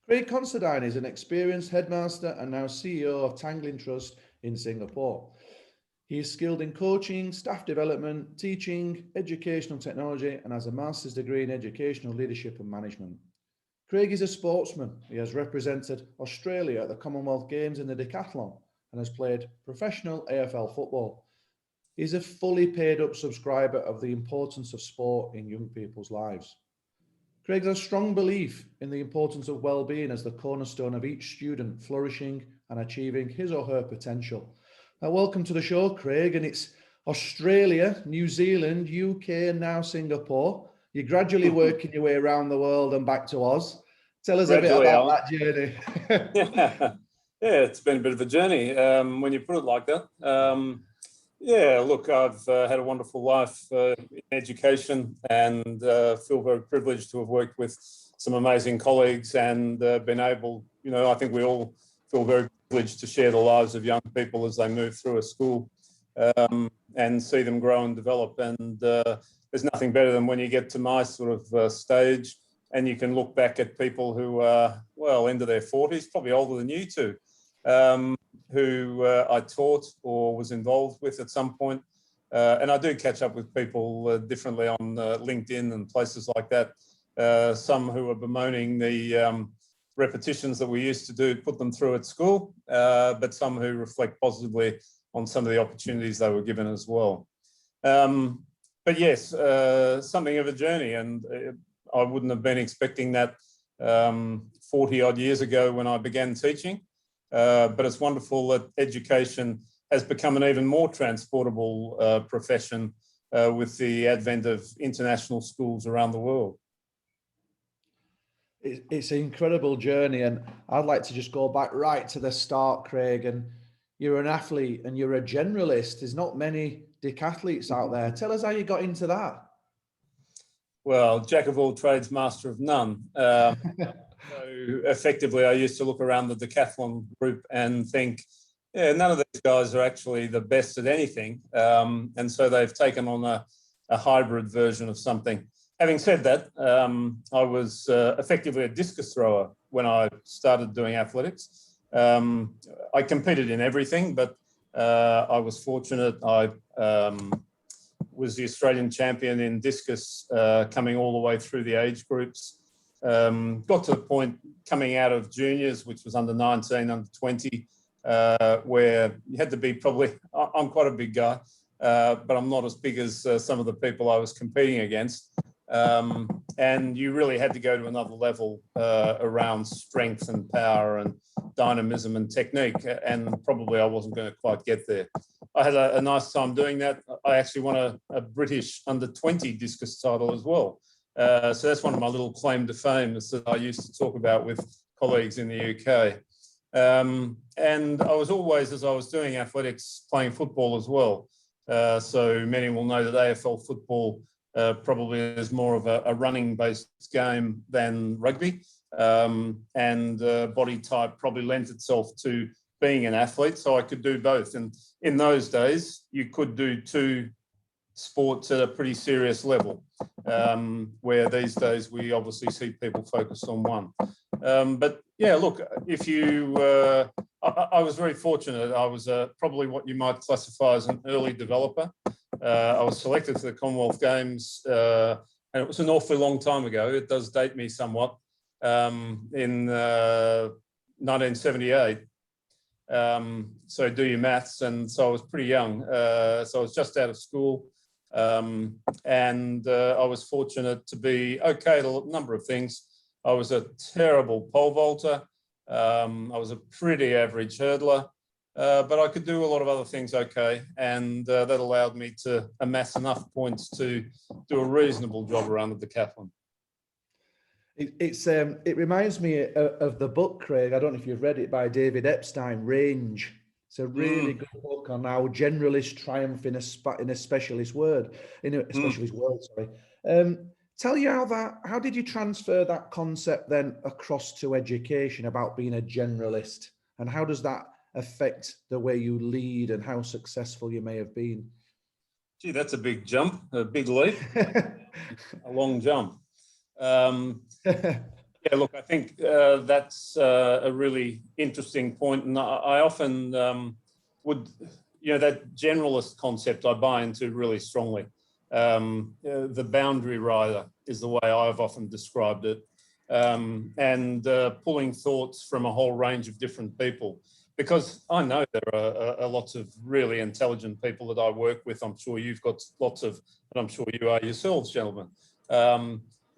Craig Considine is an experienced headmaster and now CEO of Tanglin Trust in Singapore. He is skilled in coaching, staff development, teaching, educational technology, and has a master's degree in educational leadership and management. Craig is a sportsman. He has represented Australia at the Commonwealth Games in the decathlon and has played professional AFL football. He's a fully paid up subscriber of the importance of sport in young people's lives. Craig has a strong belief in the importance of well-being as the cornerstone of each student flourishing and achieving his or her potential. Now, welcome to the show, Craig, and it's Australia, New Zealand, UK, and now Singapore. You're gradually working your way around the world and back to Oz. Tell us a bit about that journey. Yeah, it's been a bit of a journey when you put it like that. Yeah, look, I've had a wonderful life in education and feel very privileged to have worked with some amazing colleagues and been able, I think we all feel very privileged to share the lives of young people as they move through a school and see them grow and develop. And there's nothing better than when you get to my sort of stage and you can look back at people who are, well, into their 40s, probably older than you two. Who I taught or was involved with at some point. And I do catch up with people differently on LinkedIn and places like that. Some who are bemoaning the repetitions that we used to do, put them through at school, but some who reflect positively on some of the opportunities they were given as well. But yes, something of a journey, and I wouldn't have been expecting that 40 odd years ago when I began teaching. But it's wonderful that education has become an even more transportable profession with the advent of international schools around the world. It's an incredible journey, and I'd like to just go back right to the start, Craig. And you're an athlete and you're a generalist. There's not many decathletes out there. Tell us how you got into that. Well, jack of all trades, master of none. So effectively, I used to look around the decathlon group and think, yeah, none of these guys are actually the best at anything. And so they've taken on a hybrid version of something. Having said that, I was effectively a discus thrower when I started doing athletics. I competed in everything, but I was fortunate. I was the Australian champion in discus coming all the way through the age groups. Got to the point coming out of juniors, which was under 19, under 20, where you had to be probably, I'm quite a big guy, but I'm not as big as some of the people I was competing against. And you really had to go to another level around strength and power and dynamism and technique. And probably I wasn't going to quite get there. I had a nice time doing that. I actually won a British under 20 discus title as well. So that's one of my little claim to fame that I used to talk about with colleagues in the UK. And I was always, as I was doing athletics, playing football as well. So many will know that AFL football probably is more of a running-based game than rugby. And body type probably lends itself to being an athlete, so I could do both. And in those days, you could do two sports at a pretty serious level, where these days we obviously see people focused on one. But yeah, look, if you, I was very fortunate. I was probably what you might classify as an early developer. I was selected for the Commonwealth Games, and it was an awfully long time ago. It does date me somewhat, in 1978. So do your maths, and so I was pretty young. So I was just out of school. And I was fortunate to be okay at a number of things. I was a terrible pole vaulter. I was a pretty average hurdler, but I could do a lot of other things okay. And that allowed me to amass enough points to do a reasonable job around the decathlon. It reminds me of the book, Craig. I don't know if you've read it, by David Epstein, Range. It's a really good book on how generalists triumph in a specialist world. Sorry. Tell you how did you transfer that concept then across to education about being a generalist, and how does that affect the way you lead and how successful you may have been? Gee, that's a big jump, a big leap, a long jump. Yeah, look, I think that's a really interesting point, and I often would, that generalist concept I buy into really strongly. The boundary rider is the way I've often described it, and pulling thoughts from a whole range of different people. Because I know there are lots of really intelligent people that I work with. I'm sure you've got lots of, and I'm sure you are yourselves, gentlemen.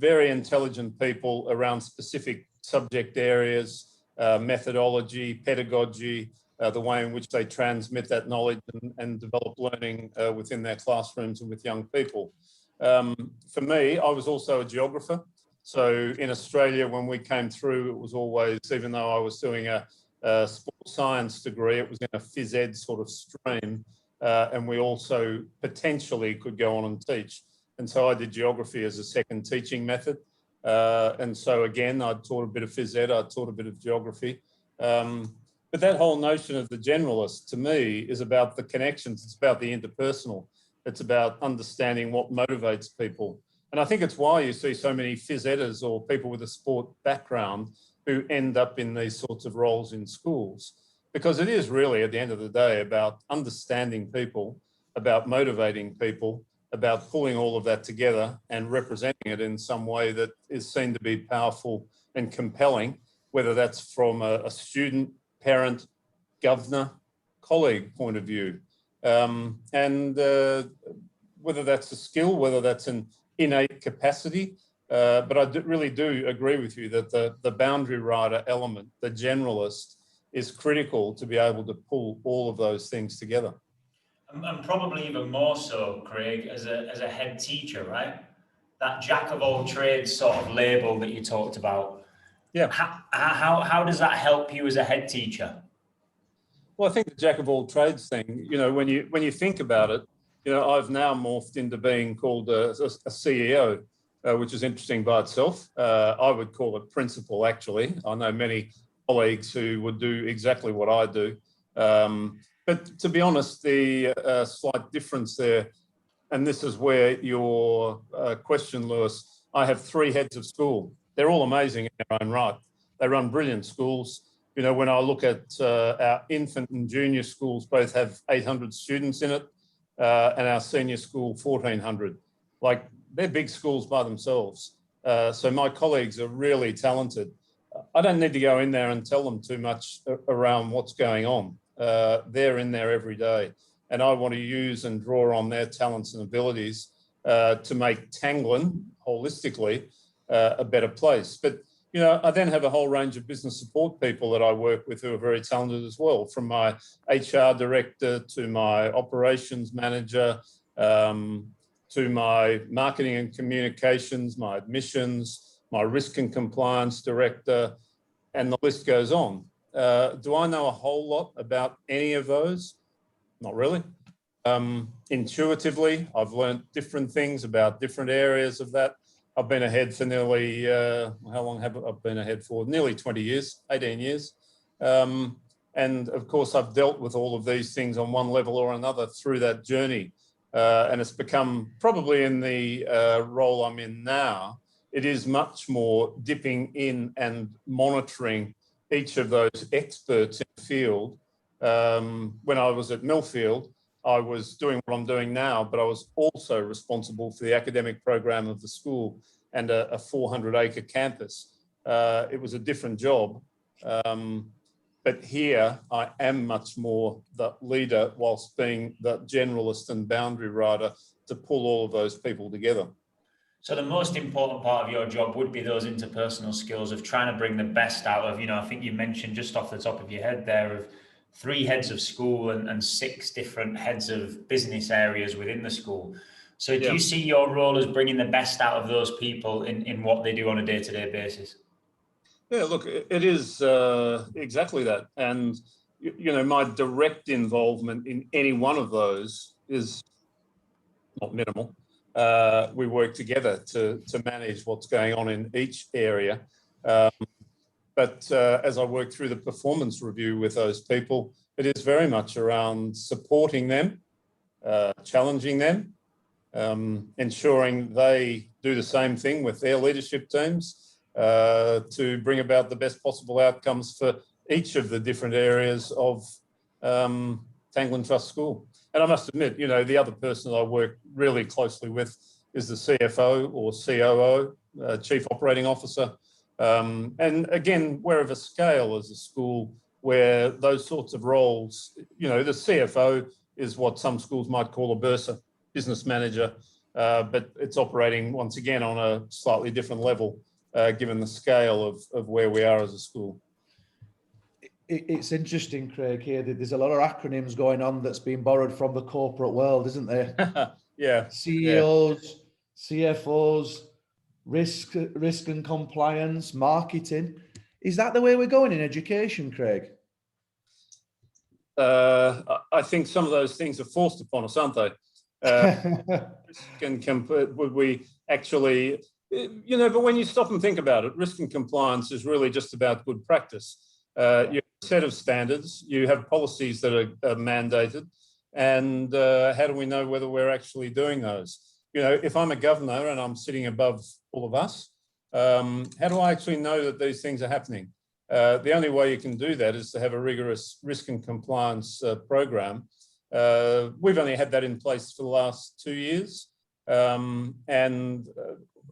Very intelligent people around specific subject areas, methodology, pedagogy, the way in which they transmit that knowledge and develop learning within their classrooms and with young people. For me, I was also a geographer. So in Australia, when we came through, it was always, even though I was doing a sports science degree, it was in a phys ed sort of stream, and we also potentially could go on and teach. And so I did geography as a second teaching method. And so again, I taught a bit of phys ed, I taught a bit of geography. But that whole notion of the generalist, to me, is about the connections. It's about the interpersonal. It's about understanding what motivates people. And I think it's why you see so many phys eders or people with a sport background who end up in these sorts of roles in schools. Because it is really, at the end of the day, about understanding people, about motivating people, about pulling all of that together and representing it in some way that is seen to be powerful and compelling, whether that's from a student, parent, governor, colleague point of view. And whether that's a skill, whether that's an innate capacity. But I really do agree with you that the boundary rider element, the generalist, is critical to be able to pull all of those things together. And probably even more so, Craig, as a head teacher, right? That jack of all trades sort of label that you talked about. Yeah. How does that help you as a head teacher? Well, I think the jack of all trades thing, when you think about it, I've now morphed into being called a CEO, which is interesting by itself. I would call it principal, actually. I know many colleagues who would do exactly what I do. But to be honest, the slight difference there, and this is where your question, Lewis, I have 3 heads of school. They're all amazing in their own right. They run brilliant schools. When I look at our infant and junior schools, both have 800 students in it, and our senior school, 1,400. Like, they're big schools by themselves. So my colleagues are really talented. I don't need to go in there and tell them too much around what's going on. They're in there every day, and I want to use and draw on their talents and abilities to make Tanglin holistically a better place. But I then have a whole range of business support people that I work with who are very talented as well, from my HR director to my operations manager, to my marketing and communications, my admissions, my risk and compliance director, and the list goes on. Do I know a whole lot about any of those? Not really. Intuitively, I've learned different things about different areas of that. I've been ahead for nearly, how long have I been ahead for? Nearly 20 years, 18 years. And of course, I've dealt with all of these things on one level or another through that journey. And it's become, probably in the role I'm in now, it is much more dipping in and monitoring each of those experts in the field. When I was at Millfield, I was doing what I'm doing now, but I was also responsible for the academic program of the school and a 400-acre campus. It was a different job. But here I am much more the leader whilst being the generalist and boundary rider to pull all of those people together. So the most important part of your job would be those interpersonal skills of trying to bring the best out of, I think you mentioned just off the top of your head there of 3 heads of school and 6 different heads of business areas within the school. So do you see your role as bringing the best out of those people in what they do on a day-to-day basis? Yeah, look, it is exactly that. And, my direct involvement in any one of those is not minimal. We work together to manage what's going on in each area. But as I work through the performance review with those people, it is very much around supporting them, challenging them, ensuring they do the same thing with their leadership teams, to bring about the best possible outcomes for each of the different areas of Tanglin Trust School. And I must admit, you know, the other person that I work really closely with is the CFO or COO, Chief Operating Officer. And again, we're of a scale as a school where those sorts of roles, you know, the CFO is what some schools might call a bursar, business manager, but it's operating once again on a slightly different level, given the scale of where we are as a school. It's interesting, Craig, here that there's a lot of acronyms going on that's been borrowed from the corporate world, isn't there? Yeah. CEOs, CFOs, risk and compliance, marketing. Is that the way we're going in education, Craig? I think some of those things are forced upon us, aren't they? Would we actually, you know, but when you stop and think about it, risk and compliance is really just about good practice. You have a set of standards, you have policies that are mandated, and how do we know whether we're actually doing those? You know, if I'm a governor and I'm sitting above all of us, how do I actually know that these things are happening? The only way you can do that is to have a rigorous risk and compliance program. We've only had that in place for the last 2 years. And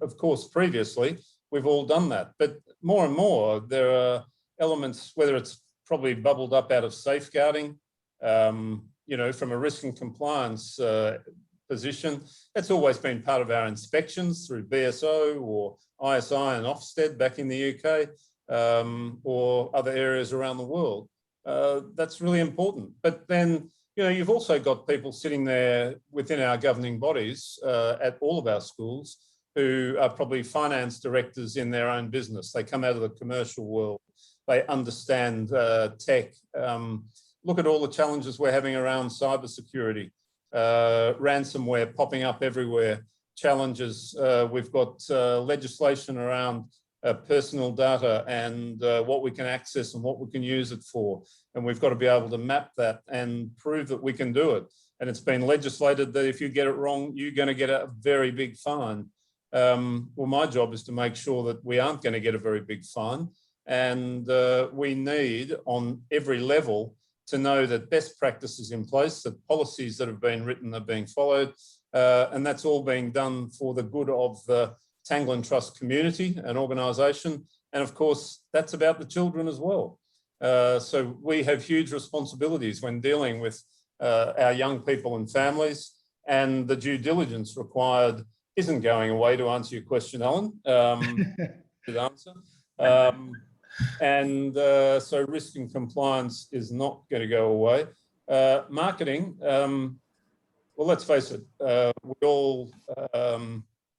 of course, previously, we've all done that. But more and more, there are elements, whether it's probably bubbled up out of safeguarding, you know, from a risk and compliance position. That's always been part of our inspections through BSO or ISI and Ofsted back in the UK. Or other areas around the world. That's really important. But then, you know, you've also got people sitting there within our governing bodies at all of our schools who are probably finance directors in their own business. They come out of the commercial world. They understand tech. Look at all the challenges we're having around cybersecurity, ransomware popping up everywhere, challenges. We've got legislation around personal data and what we can access and what we can use it for. And we've got to be able to map that and prove that we can do it. And it's been legislated that if you get it wrong, you're going to get a very big fine. Well, my job is to make sure that we aren't going to get a very big fine. And we need on every level to know that best practice is in place, that policies that have been written are being followed. And that's all being done for the good of the Tanglin Trust community and organisation. And of course, that's about the children as well. So we have huge responsibilities when dealing with our young people and families, and the due diligence required isn't going away, to answer your question, Alan. Good answer. So risk and compliance is not going to go away. Marketing, well, let's face it, we all,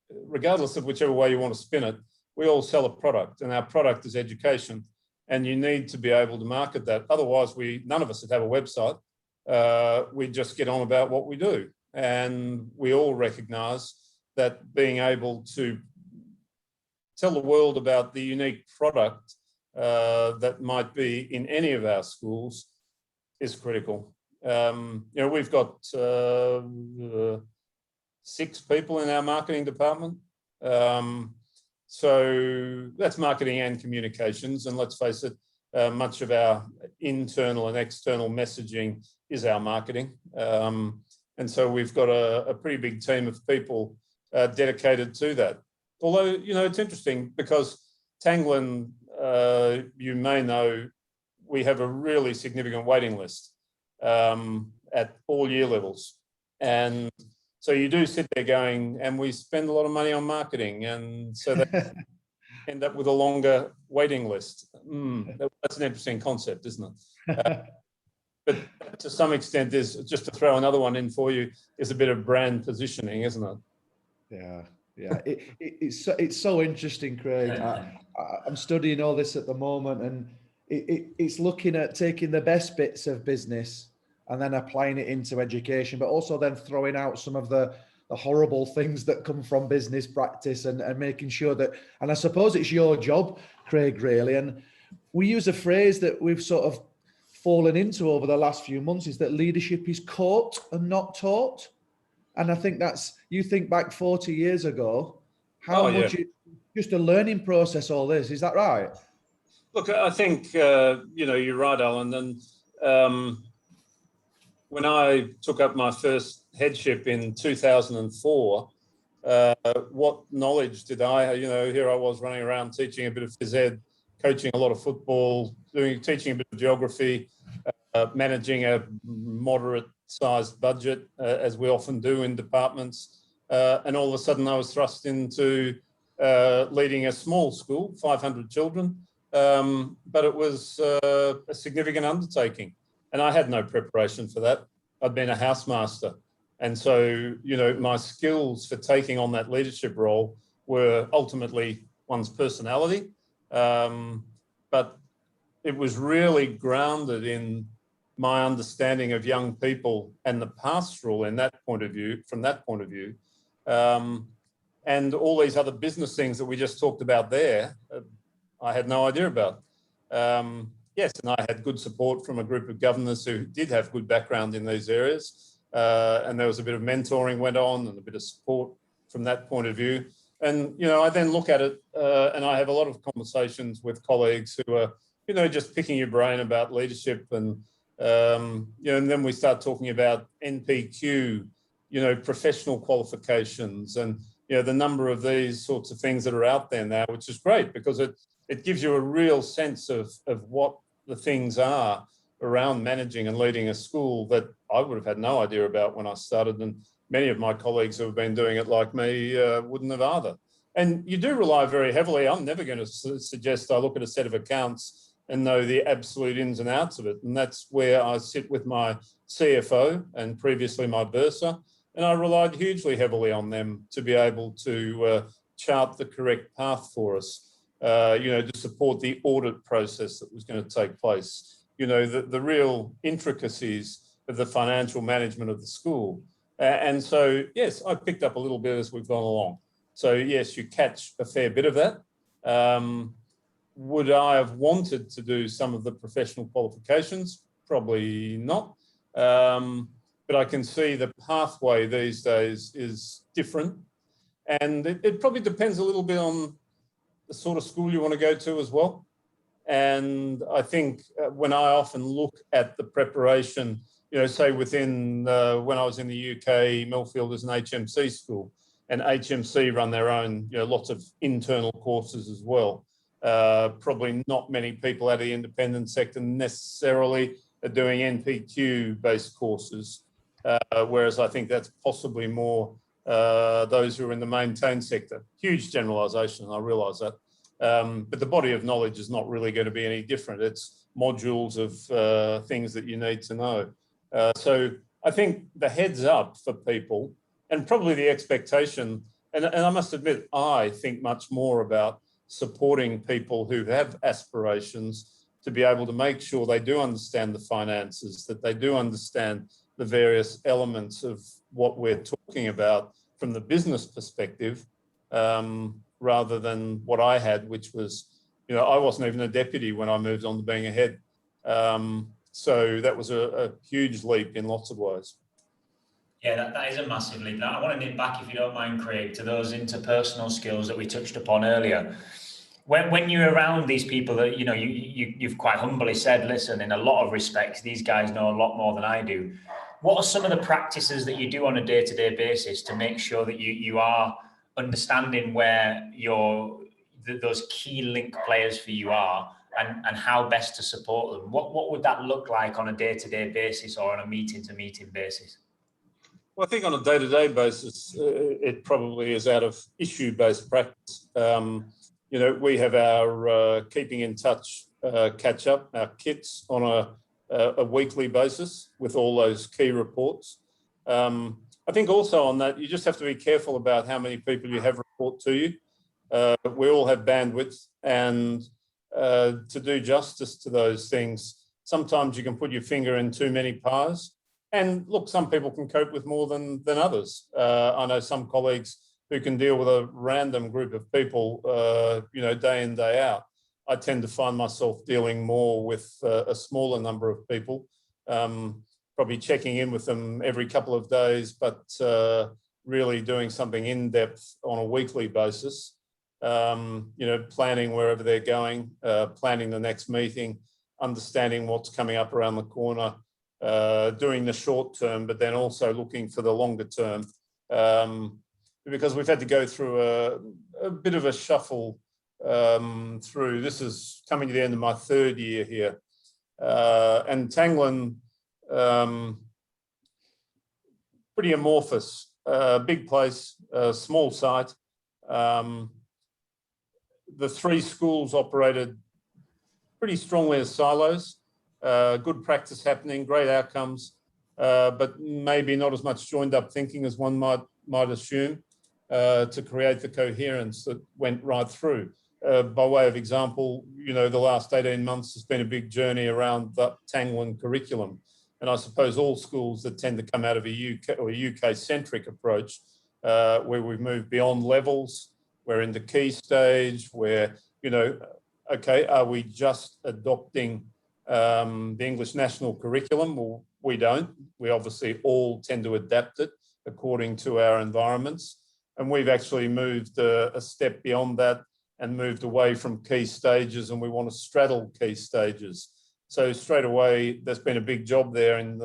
regardless of whichever way you want to spin it, we all sell a product, and our product is education, and you need to be able to market that. Otherwise, none of us would have a website. We just get on about what we do, and we all recognise that being able to tell the world about the unique product that might be in any of our schools is critical. You know, we've got 6 people in our marketing department. So that's marketing and communications. And let's face it, much of our internal and external messaging is our marketing. And so we've got a pretty big team of people dedicated to that. Although, you know, it's interesting because Tanglin, you may know, we have a really significant waiting list at all year levels. And so you do sit there going, and we spend a lot of money on marketing, and so that end up with a longer waiting list. That's an interesting concept, isn't it? But to some extent, there's, just to throw another one in for you, is a bit of brand positioning, isn't it? Yeah. It's so interesting, Craig. I'm studying all this at the moment, and it's looking at taking the best bits of business and then applying it into education, but also then throwing out some of the horrible things that come from business practice and making sure that, and I suppose it's your job, Craig, really. And we use a phrase that we've sort of fallen into over the last few months, is that leadership is caught and not taught. And I think that's, you think back 40 years ago, how would you just a learning process, all this. Is that right? Look, I think, you're right, Alan. And when I took up my first headship in 2004, what knowledge did I, here I was running around teaching a bit of phys ed, coaching a lot of football, teaching a bit of geography, managing a moderate-sized budget, as we often do in departments. And all of a sudden I was thrust into leading a small school, 500 children, but it was a significant undertaking. And I had no preparation for that. I'd been a housemaster. And so, my skills for taking on that leadership role were ultimately one's personality. But it was really grounded in my understanding of young people and the pastoral from that point of view. And all these other business things that we just talked about there, I had no idea about. Yes, and I had good support from a group of governors who did have good background in these areas. And there was a bit of mentoring went on and a bit of support from that point of view. And, I then look at it and I have a lot of conversations with colleagues who are, just picking your brain about leadership. And, and then we start talking about NPQ, professional qualifications and, the number of these sorts of things that are out there now, which is great because it gives you a real sense of what the things are around managing and leading a school that I would have had no idea about when I started, and many of my colleagues who have been doing it like me wouldn't have either. And you do rely very heavily. I'm never going to suggest I look at a set of accounts and know the absolute ins and outs of it. And that's where I sit with my CFO and previously my bursar. And I relied hugely heavily on them to be able to chart the correct path for us, to support the audit process that was going to take place. The real intricacies of the financial management of the school. And so, yes, I picked up a little bit as we've gone along. So, yes, you catch a fair bit of that. Would I have wanted to do some of the professional qualifications? Probably not. But I can see the pathway these days is different. And it probably depends a little bit on the sort of school you want to go to as well. And I think when I often look at the preparation, say within, when I was in the UK, Millfield is an HMC school, and HMC run their own, lots of internal courses as well. Probably not many people out of the independent sector necessarily are doing NPQ-based courses, whereas I think that's possibly more those who are in the maintained sector. Huge generalisation, I realise that. But the body of knowledge is not really going to be any different. It's modules of things that you need to know. So I think the heads up for people and probably the expectation, and I must admit, I think much more about supporting people who have aspirations to be able to make sure they do understand the finances, that they do understand the various elements of what we're talking about from the business perspective, rather than what I had, which was, I wasn't even a deputy when I moved on to being a head. So that was a huge leap in lots of ways. Yeah, that is a massive leap. Now, I want to nip back, if you don't mind, Craig, to those interpersonal skills that we touched upon earlier. When you're around these people that, you've quite humbly said, listen, in a lot of respects, these guys know a lot more than I do. What are some of the practices that you do on a day-to-day basis to make sure that you are understanding where those key link players for you are and how best to support them? What would that look like on a day-to-day basis or on a meeting-to-meeting basis? Well, I think on a day-to-day basis, it probably is out of issue-based practice. We have our keeping in touch catch-up, our kits on a weekly basis with all those key reports. I think also on that, you just have to be careful about how many people you have report to you. We all have bandwidth, and to do justice to those things, sometimes you can put your finger in too many pies. And look, some people can cope with more than others. I know some colleagues who can deal with a random group of people, day in, day out. I tend to find myself dealing more with a smaller number of people, probably checking in with them every couple of days, but really doing something in depth on a weekly basis. planning wherever they're going, planning the next meeting, understanding what's coming up around the corner, doing the short term, but then also looking for the longer term. Because we've had to go through a bit of a shuffle through. This is coming to the end of my 3rd year here. And Tanglin, pretty amorphous, big place, small site. The 3 schools operated pretty strongly as silos, good practice happening, great outcomes, but maybe not as much joined up thinking as one might assume, to create the coherence that went right through. By way of example, the last 18 months has been a big journey around the Tanglin curriculum. And I suppose all schools that tend to come out of a UK or UK-centric approach, where we've moved beyond levels, we're into key stage, where, okay, are we just adopting the English national curriculum? Well, we don't. We obviously all tend to adapt it according to our environments. And we've actually moved a step beyond that and moved away from key stages, and we want to straddle key stages. So straight away, there's been a big job there in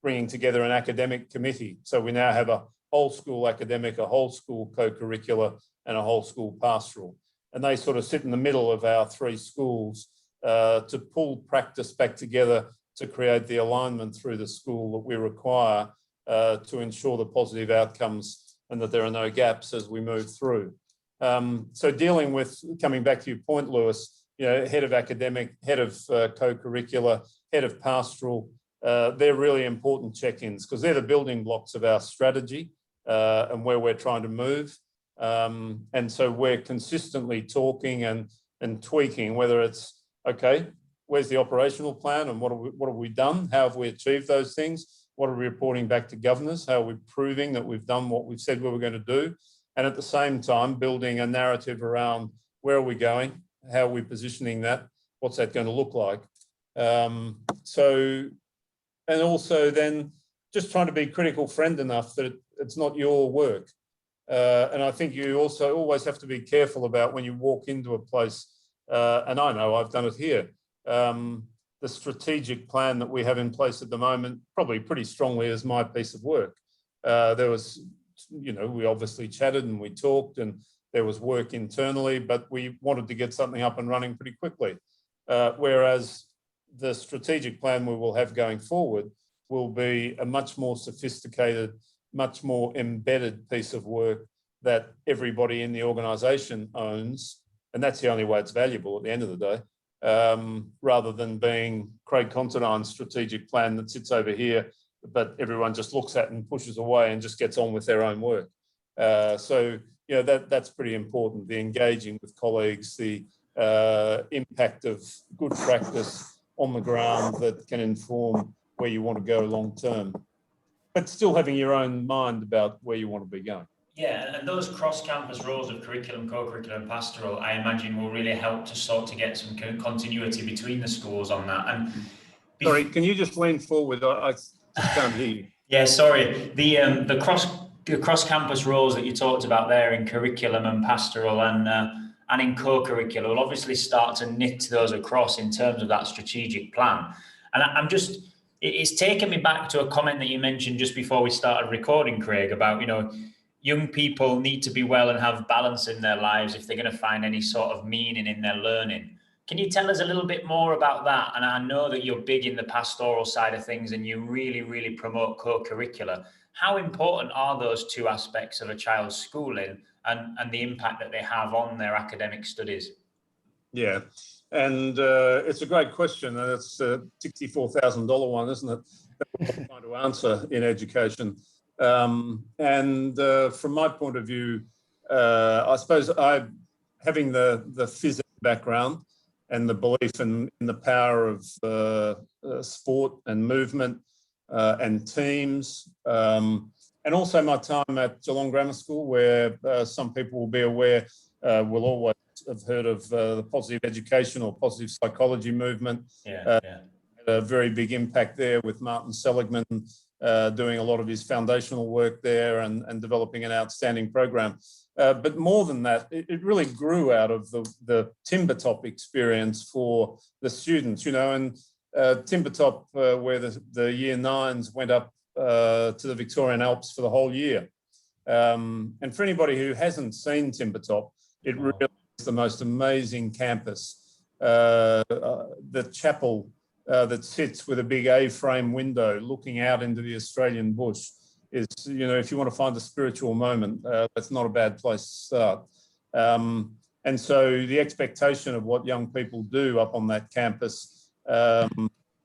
bringing together an academic committee. So we now have a whole school academic, a whole school co-curricular, and a whole school pastoral. And they sort of sit in the middle of our 3 schools to pull practice back together to create the alignment through the school that we require to ensure the positive outcomes and that there are no gaps as we move through. So dealing with, coming back to your point, Lewis, head of academic, head of co-curricular, head of pastoral, they're really important check-ins because they're the building blocks of our strategy and where we're trying to move. And so we're consistently talking and tweaking, whether it's, okay, where's the operational plan and what have we done? How have we achieved those things? What are we reporting back to governors? How are we proving that we've done what we've said we were going to do? And at the same time, building a narrative around where are we going? How are we positioning that? What's that going to look like? And also then just trying to be critical friend enough that it's not your work. And I think you also always have to be careful about when you walk into a place, and I know I've done it here, the strategic plan that we have in place at the moment, probably pretty strongly as my piece of work. There was, we obviously chatted and we talked and there was work internally, but we wanted to get something up and running pretty quickly. Whereas the strategic plan we will have going forward will be a much more sophisticated, much more embedded piece of work that everybody in the organisation owns. And that's the only way it's valuable at the end of the day. Rather than being Craig Considine's strategic plan that sits over here, but everyone just looks at and pushes away and just gets on with their own work. So, that's pretty important, the engaging with colleagues, the impact of good practice on the ground that can inform where you want to go long term, but still having your own mind about where you want to be going. Yeah, and those cross-campus roles of curriculum, co-curricular and pastoral, I imagine will really help to get some continuity between the schools on that. And sorry, can you just lean forward? I just can't hear you. Yeah, sorry. The cross-campus roles that you talked about there in curriculum and pastoral and in co-curricular will obviously start to knit those across in terms of that strategic plan. And it's taken me back to a comment that you mentioned just before we started recording, Craig, about, young people need to be well and have balance in their lives if they're going to find any sort of meaning in their learning. Can you tell us a little bit more about that? And I know that you're big in the pastoral side of things and you really, really promote co-curricular. How important are those 2 aspects of a child's schooling and the impact that they have on their academic studies? Yeah, and it's a great question. And it's a $64,000 one, isn't it? That we're trying to answer in education. From my point of view, I suppose having the physics background and the belief in the power of sport and movement and teams, and also my time at Geelong Grammar School, where some people will be aware, will always have heard of the positive education or positive psychology movement. Had a very big impact there with Martin Seligman doing a lot of his foundational work there and developing an outstanding program. But more than that, it really grew out of the timber top experience for the students, you know, and timber top where the year 9s went up to the Victorian Alps for the whole year. And for anybody who hasn't seen timber top, it really is the most amazing campus. The chapel that sits with a big A-frame window looking out into the Australian bush is, you know, if you want to find a spiritual moment, that's not a bad place to start. And so the expectation of what young people do up on that campus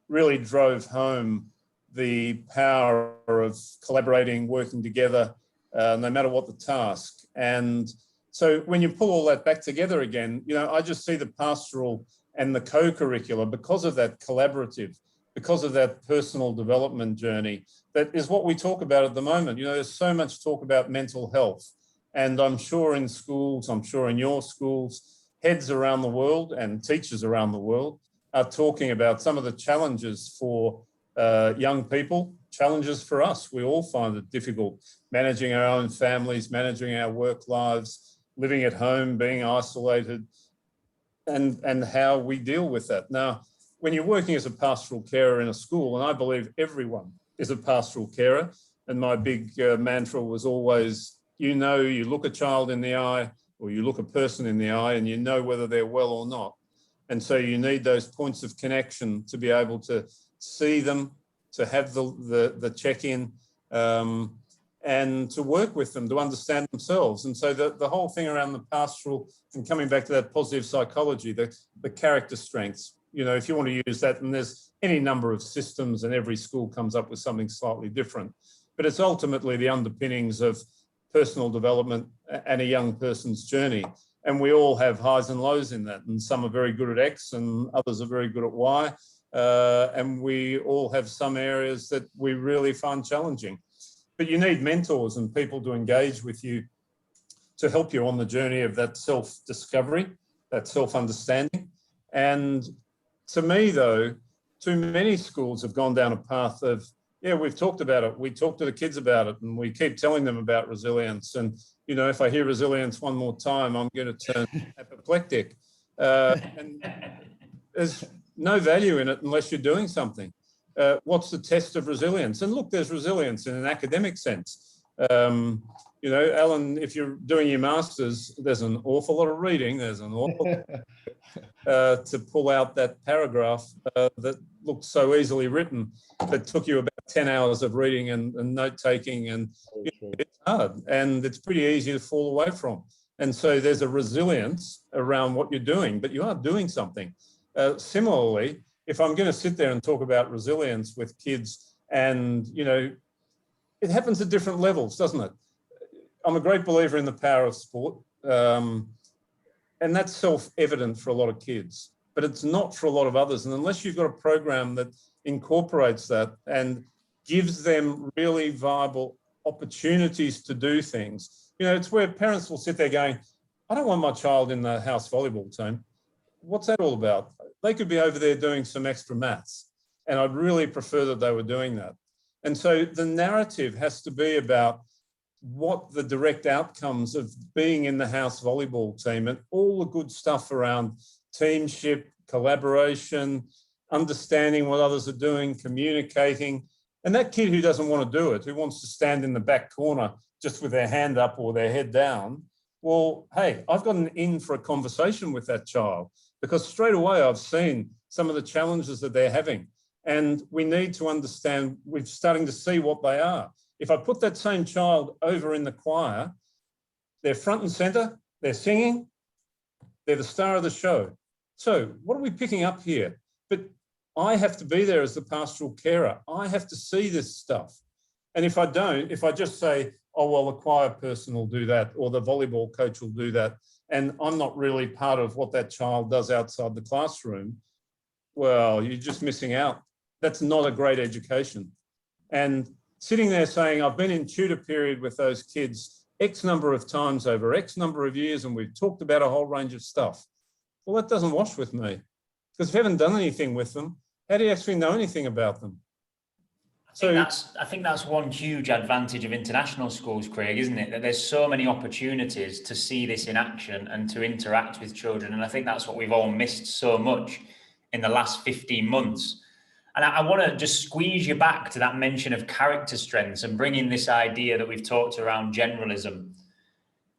really drove home the power of collaborating, working together, no matter what the task. And so when you pull all that back together again, you know, I just see the pastoral and the co-curricular, because of that collaborative, because of that personal development journey, that is what we talk about at the moment. You know, there's so much talk about mental health. And I'm sure in schools, I'm sure in your schools, heads around the world and teachers around the world are talking about some of the challenges for young people, challenges for us. We all find it difficult managing our own families, managing our work lives, living at home, being isolated, and how we deal with that. Now, when you're working as a pastoral carer in a school, and I believe everyone is a pastoral carer, and my big mantra was always, you know, you look a child in the eye or you look a person in the eye and you know whether they're well or not. And so you need those points of connection to be able to see them, to have the check-in, and to work with them, to understand themselves. And so the whole thing around the pastoral, and coming back to that positive psychology, the character strengths, you know, if you want to use that, and there's any number of systems and every school comes up with something slightly different, but it's ultimately the underpinnings of personal development and a young person's journey. And we all have highs and lows in that, and some are very good at X and others are very good at Y. And we all have some areas that we really find challenging. But you need mentors and people to engage with you to help you on the journey of that self-discovery, that self-understanding. And to me, though, too many schools have gone down a path of, yeah, we've talked about it. We talk to the kids about it and we keep telling them about resilience. And, you know, if I hear resilience one more time, I'm going to turn apoplectic. And there's no value in it unless you're doing something. What's the test of resilience? And look, there's resilience in an academic sense. You know, Alan, if you're doing your master's, there's an awful lot of reading. There's an awful to pull out that paragraph that looks so easily written, that took you about 10 hours of reading and note-taking, and you know, it's hard and it's pretty easy to fall away from. And so there's a resilience around what you're doing, but you are doing something. Similarly, if I'm going to sit there and talk about resilience with kids, and, you know, it happens at different levels, doesn't it? I'm a great believer in the power of sport. And that's self-evident for a lot of kids, but it's not for a lot of others. And unless you've got a program that incorporates that and gives them really viable opportunities to do things, you know, it's where parents will sit there going, I don't want my child in the house volleyball team. What's that all about? They could be over there doing some extra maths, and I'd really prefer that they were doing that. And so the narrative has to be about what the direct outcomes of being in the house volleyball team and all the good stuff around teamship, collaboration, understanding what others are doing, communicating. And that kid who doesn't want to do it, who wants to stand in the back corner just with their hand up or their head down, well, hey, I've got an in for a conversation with that child, because straight away I've seen some of the challenges that they're having. And we need to understand, we're starting to see what they are. If I put that same child over in the choir, they're front and center, they're singing, they're the star of the show. So what are we picking up here? But I have to be there as the pastoral carer. I have to see this stuff. And if I don't, if I just say, oh, well, the choir person will do that, or the volleyball coach will do that, and I'm not really part of what that child does outside the classroom, well, you're just missing out. That's not a great education. And sitting there saying, I've been in tutor period with those kids X number of times over X number of years, and we've talked about a whole range of stuff. Well, that doesn't wash with me, because if you haven't done anything with them, how do you actually know anything about them? I I think that's one huge advantage of international schools, Craig, isn't it? That there's so many opportunities to see this in action and to interact with children. And I think that's what we've all missed so much in the last 15 months. And I want to just squeeze you back to that mention of character strengths and bring in this idea that we've talked around generalism.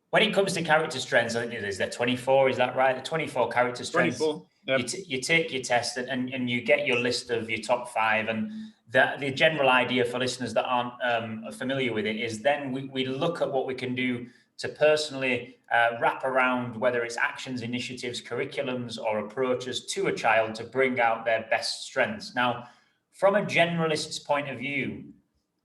When it comes to character strengths, I think is there 24, is that right? The 24 character strengths. 24, yep. You take your test and you get your list of your top 5. And the general idea for listeners that aren't familiar with it is then we look at what we can do to personally wrap around, whether it's actions, initiatives, curriculums, or approaches to a child to bring out their best strengths. Now, from a generalist's point of view,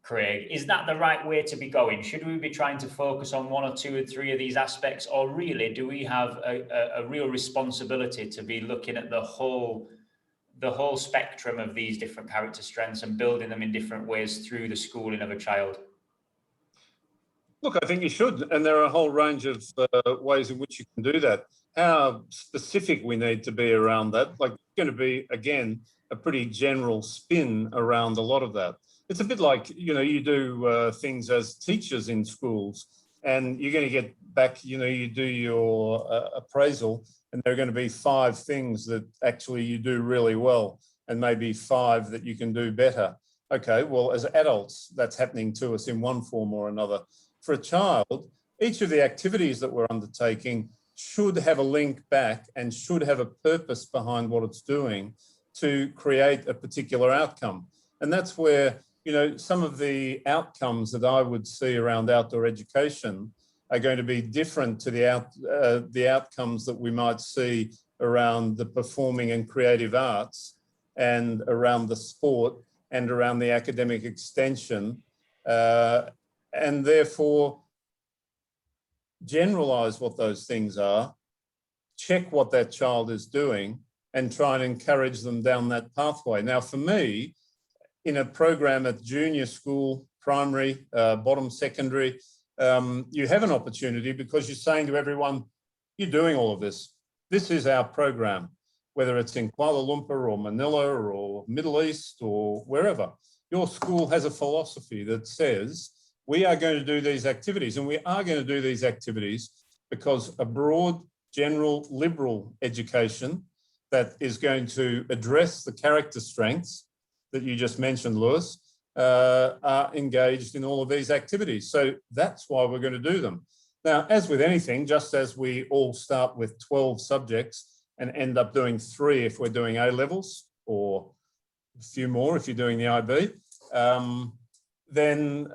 Craig, is that the right way to be going? Should we be trying to focus on 1 or 2 or 3 of these aspects, or really do we have a real responsibility to be looking at the whole spectrum of these different character strengths and building them in different ways through the schooling of a child? Look, I think you should, and there are a whole range of ways in which you can do that. How specific we need to be around that, like it's going to be, again, a pretty general spin around a lot of that. It's a bit like, you do things as teachers in schools, and you're going to get back, you do your appraisal, and there are going to be 5 things that actually you do really well, and maybe 5 that you can do better. Okay, well, as adults, that's happening to us in one form or another. For a child, each of the activities that we're undertaking should have a link back and should have a purpose behind what it's doing to create a particular outcome. And that's where, some of the outcomes that I would see around outdoor education are going to be different to the outcomes that we might see around the performing and creative arts and around the sport and around the academic extension. And therefore generalize what those things are, check what that child is doing, and try and encourage them down that pathway. Now, for me, in a program at junior school, primary, bottom secondary, you have an opportunity because you're saying to everyone, you're doing all of this. This is our program, whether it's in Kuala Lumpur or Manila or Middle East or wherever. Your school has a philosophy that says, we are going to do these activities, and we are going to do these activities because a broad, general, liberal education that is going to address the character strengths that you just mentioned, Lewis, are engaged in all of these activities. So that's why we're going to do them. Now, as with anything, just as we all start with 12 subjects and end up doing 3 if we're doing A-levels, or a few more if you're doing the IB, then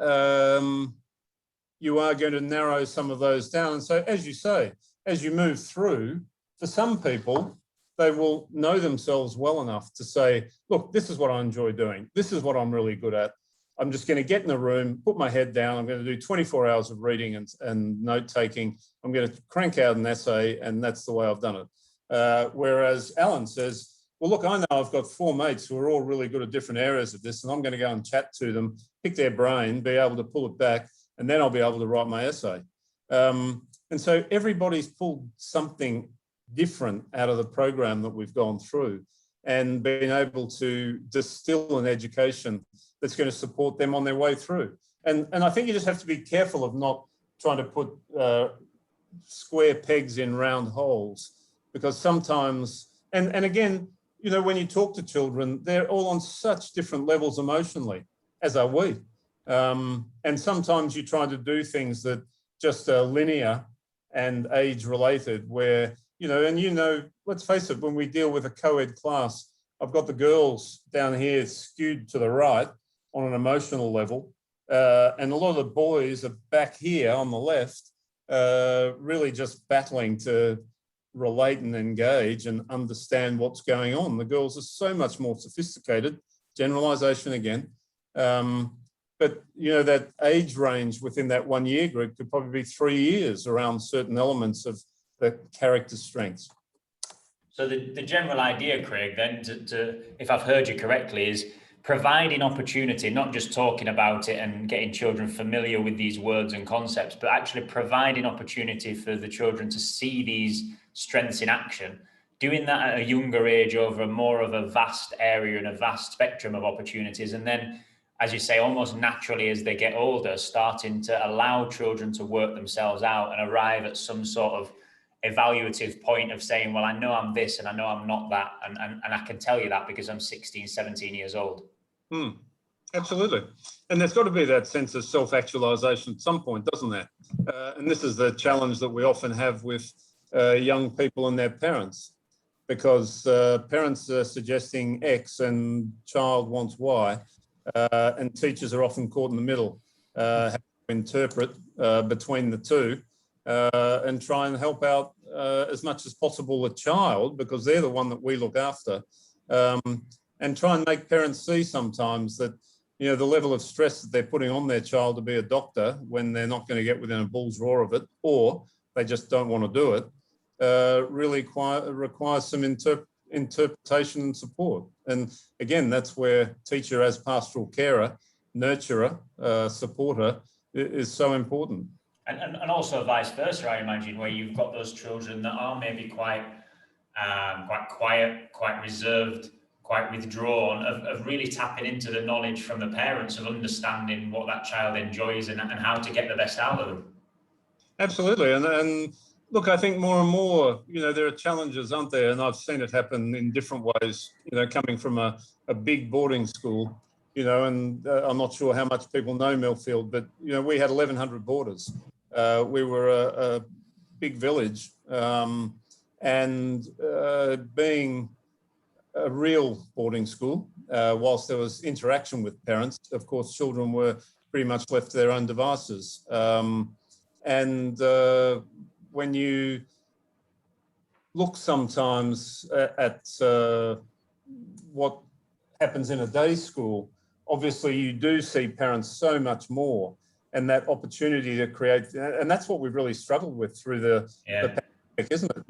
you are going to narrow some of those down. And so, as you say, as you move through, for some people, they will know themselves well enough to say, look, this is what I enjoy doing. This is what I'm really good at. I'm just going to get in the room, put my head down. I'm going to do 24 hours of reading and note-taking. I'm going to crank out an essay, and that's the way I've done it. Whereas Alan says, well, look, I know I've got 4 mates who are all really good at different areas of this, and I'm going to go and chat to them, pick their brain, be able to pull it back, and then I'll be able to write my essay. And so everybody's pulled something different out of the program that we've gone through and been able to distill an education that's going to support them on their way through. And I think you just have to be careful of not trying to put square pegs in round holes, because sometimes, and again, when you talk to children, they're all on such different levels emotionally, as are we. And sometimes you try to do things that just are linear and age-related, where, let's face it, when we deal with a co-ed class, I've got the girls down here skewed to the right on an emotional level, and a lot of the boys are back here on the left, really just battling to relate and engage and understand what's going on. The girls are so much more sophisticated, generalization again. But, that age range within that 1 year group could probably be 3 years around certain elements of the character strengths. So the general idea, Craig, then, if I've heard you correctly, is providing opportunity, not just talking about it and getting children familiar with these words and concepts, but actually providing opportunity for the children to see these strengths in action, doing that at a younger age over more of a vast area and a vast spectrum of opportunities. And then as you say, almost naturally as they get older, starting to allow children to work themselves out and arrive at some sort of evaluative point of saying, well, I know I'm this and I know I'm not that. And I can tell you that because I'm 16, 17 years old. Absolutely. And there's got to be that sense of self-actualization at some point, doesn't there? And this is the challenge that we often have with young people and their parents, because parents are suggesting X and child wants Y, and teachers are often caught in the middle, have to interpret between the two and try and help out as much as possible a child, because they're the one that we look after, and try and make parents see sometimes that, you know, the level of stress that they're putting on their child to be a doctor when they're not going to get within a bull's roar of it, or they just don't want to do it, really requires some interpretation and support. And again, that's where teacher as pastoral carer, nurturer, supporter is so important. And also vice versa, I imagine, where you've got those children that are maybe quite quiet, quite reserved, quite withdrawn, of really tapping into the knowledge from the parents of understanding what that child enjoys and how to get the best out of them. Absolutely. And look, I think more and more, you know, there are challenges, aren't there? And I've seen it happen in different ways, you know, coming from a big boarding school, you know, and I'm not sure how much people know Millfield, but, you know, we had 1,100 boarders. We were a big village, and being a real boarding school, whilst there was interaction with parents, of course, children were pretty much left to their own devices. And when you look sometimes at what happens in a day school, obviously you do see parents so much more, and that opportunity to create, and that's what we've really struggled with through the pandemic, isn't it?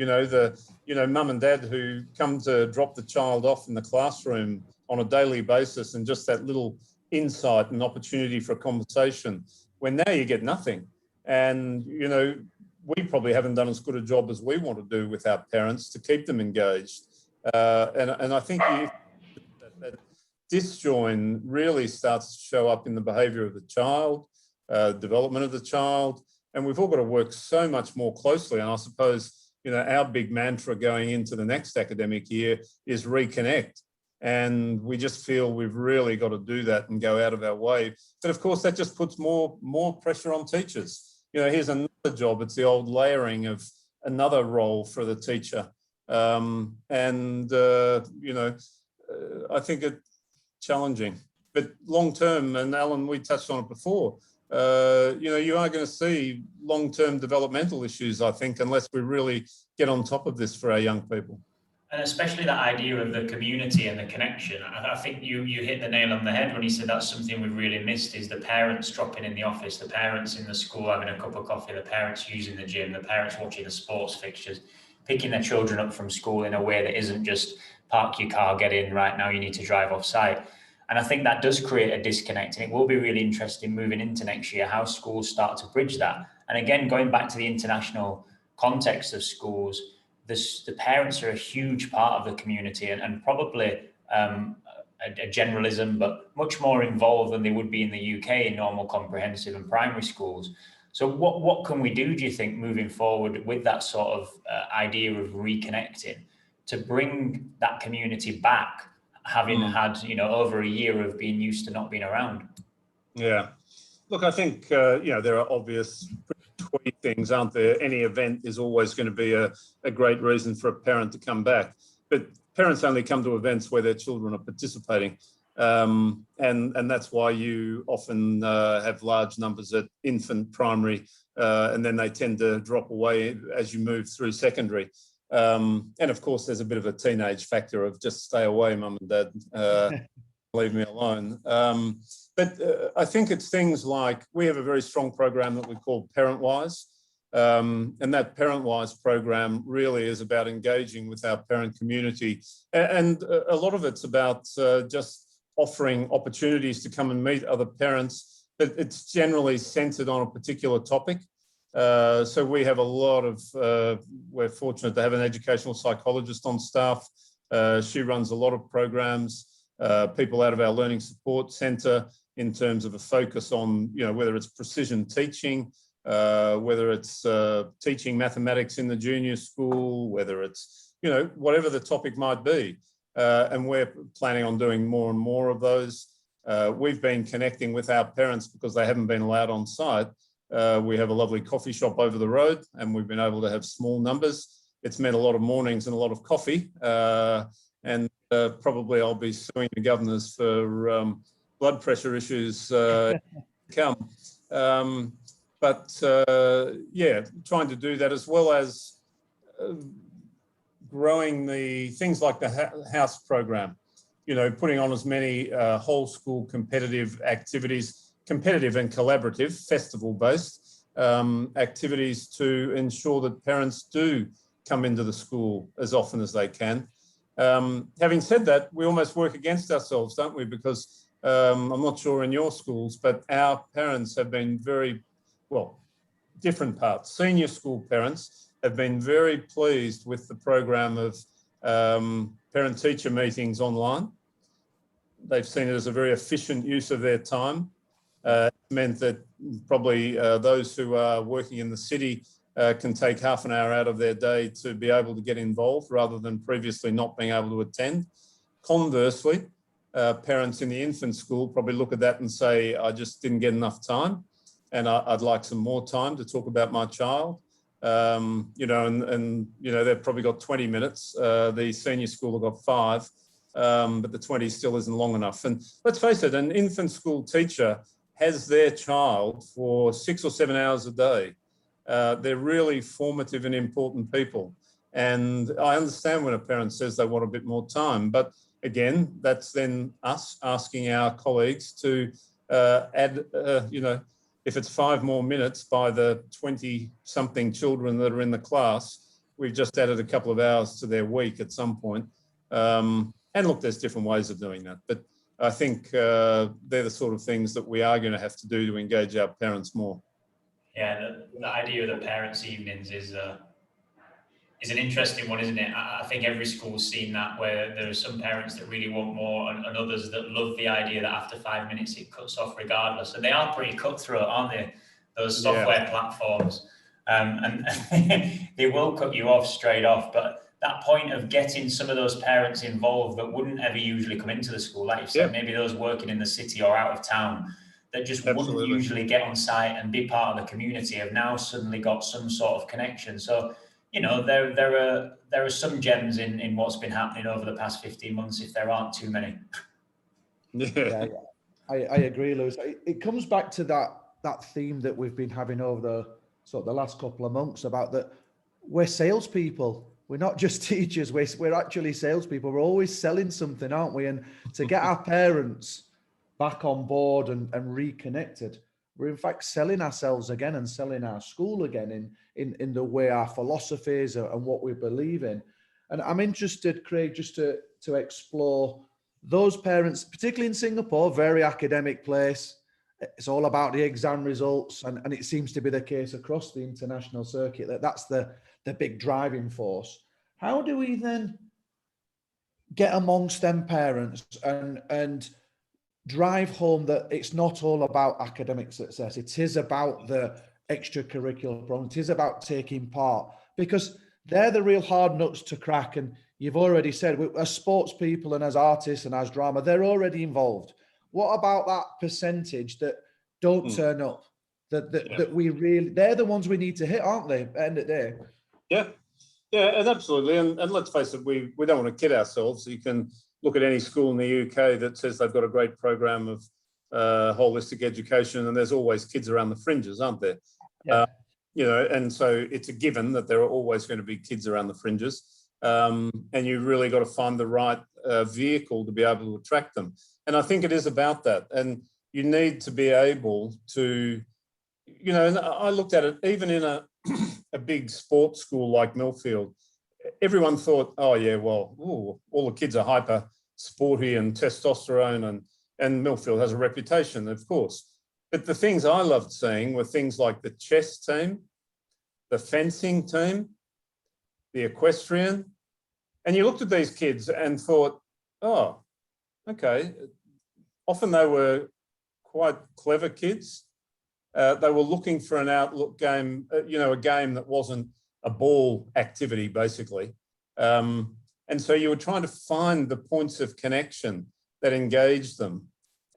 You know, mum and dad who come to drop the child off in the classroom on a daily basis, and just that little insight and opportunity for a conversation, when now you get nothing. And, you know, we probably haven't done as good a job as we want to do with our parents to keep them engaged. And I think that disjoin really starts to show up in the behaviour of the child, development of the child. And we've all got to work so much more closely. And I suppose, you know, our big mantra going into the next academic year is reconnect. And we just feel we've really got to do that and go out of our way. But of course, that just puts more pressure on teachers. You know, here's another job. It's the old layering of another role for the teacher. You know, I think it's challenging. But long term, and Alan, we touched on it before, you know, you are going to see long-term developmental issues, I think, unless we really get on top of this for our young people. And especially that idea of the community and the connection. I think you hit the nail on the head when you said that's something we've really missed, is the parents dropping in the office, the parents in the school having a cup of coffee, the parents using the gym, the parents watching the sports fixtures, picking their children up from school in a way that isn't just park your car, get in, right now you need to drive off site. And I think that does create a disconnect, and it will be really interesting moving into next year how schools start to bridge that. And again, going back to the international context of schools, the parents are a huge part of the community, and probably a generalism, but much more involved than they would be in the UK in normal comprehensive and primary schools. So what can we do you think, moving forward with that sort of idea of reconnecting to bring that community back, having had, you know, over a year of being used to not being around? Yeah. Look, I think, you know, there are obvious twee things, aren't there? Any event is always going to be a great reason for a parent to come back. But parents only come to events where their children are participating. And that's why you often have large numbers at infant, primary, and then they tend to drop away as you move through secondary. And of course, there's a bit of a teenage factor of just stay away, mum and dad, leave me alone. But I think it's things like, we have a very strong program that we call ParentWise. And that ParentWise program really is about engaging with our parent community. And a lot of it's about just offering opportunities to come and meet other parents, but it's generally centered on a particular topic. So we have a lot of, we're fortunate to have an educational psychologist on staff. She runs a lot of programs, people out of our learning support centre, in terms of a focus on, whether it's precision teaching, whether it's teaching mathematics in the junior school, whether it's, whatever the topic might be. And we're planning on doing more and more of those. We've been connecting with our parents because they haven't been allowed on site. We have a lovely coffee shop over the road, and we've been able to have small numbers. It's meant a lot of mornings and a lot of coffee. And probably I'll be suing the governors for blood pressure issues come. Yeah, trying to do that, as well as growing the things like the house program, putting on as many whole school competitive activities, competitive and collaborative, festival-based activities to ensure that parents do come into the school as often as they can. Having said that, we almost work against ourselves, don't we? Because I'm not sure in your schools, but our parents have been very, well, different parts. Senior school parents have been very pleased with the program of parent-teacher meetings online. They've seen it as a very efficient use of their time. It meant that probably those who are working in the city can take half an hour out of their day to be able to get involved rather than previously not being able to attend. Conversely, parents in the infant school probably look at that and say, I just didn't get enough time and I'd like some more time to talk about my child. They've probably got 20 minutes. The senior school have got 5, but the 20 still isn't long enough. And let's face it, an infant school teacher has their child for 6 or 7 hours a day. They're really formative and important people. And I understand when a parent says they want a bit more time, but again, that's then us asking our colleagues to add, if it's 5 more minutes by the 20-something children that are in the class, we've just added a couple of hours to their week at some point. And look, there's different ways of doing that. But I think they're the sort of things that we are going to have to do to engage our parents more. Yeah, the idea of the parents' evenings is an interesting one, isn't it? I think every school's seen that, where there are some parents that really want more and others that love the idea that after 5 minutes it cuts off regardless. And they are pretty cutthroat, aren't they? Those software platforms. And they will cut you off straight off. But that point of getting some of those parents involved that wouldn't ever usually come into the school, like you said, maybe those working in the city or out of town, that just wouldn't usually get on site and be part of the community, have now suddenly got some sort of connection. So, there are some gems in what's been happening over the past 15 months, if there aren't too many. Yeah, I agree, Lewis. It comes back to that theme that we've been having over the last couple of months about that we're salespeople. We're not just teachers. We're actually salespeople. We're always selling something, aren't we? And to get our parents back on board and reconnected, we're in fact selling ourselves again and selling our school again in the way our philosophies and what we believe in. And I'm interested, Craig, just to explore those parents, particularly in Singapore, very academic place. It's all about the exam results, and it seems to be the case across the international circuit that's the big driving force. How do we then get amongst them parents and drive home that it's not all about academic success? It is about the extracurricular program. It is about taking part, because they're the real hard nuts to crack. And you've already said, as sports people and as artists and as drama, they're already involved. What about that percentage that don't turn up? That we really, they're the ones we need to hit, aren't they, at the end of the day? Yeah, and absolutely. And let's face it, we don't want to kid ourselves. You can look at any school in the UK that says they've got a great program of holistic education, and there's always kids around the fringes, aren't there? Yeah. And so it's a given that there are always going to be kids around the fringes, and you really got to find the right vehicle to be able to attract them. And I think it is about that. And you need to be able to, and I looked at it, even in a big sports school like Millfield, everyone thought, oh yeah, well, all the kids are hyper sporty and testosterone, and Millfield has a reputation, of course. But the things I loved seeing were things like the chess team, the fencing team, the equestrian. And you looked at these kids and thought, oh, okay. Often they were quite clever kids. They were looking for an outlook game, a game that wasn't a ball activity, basically. And so you were trying to find the points of connection that engaged them.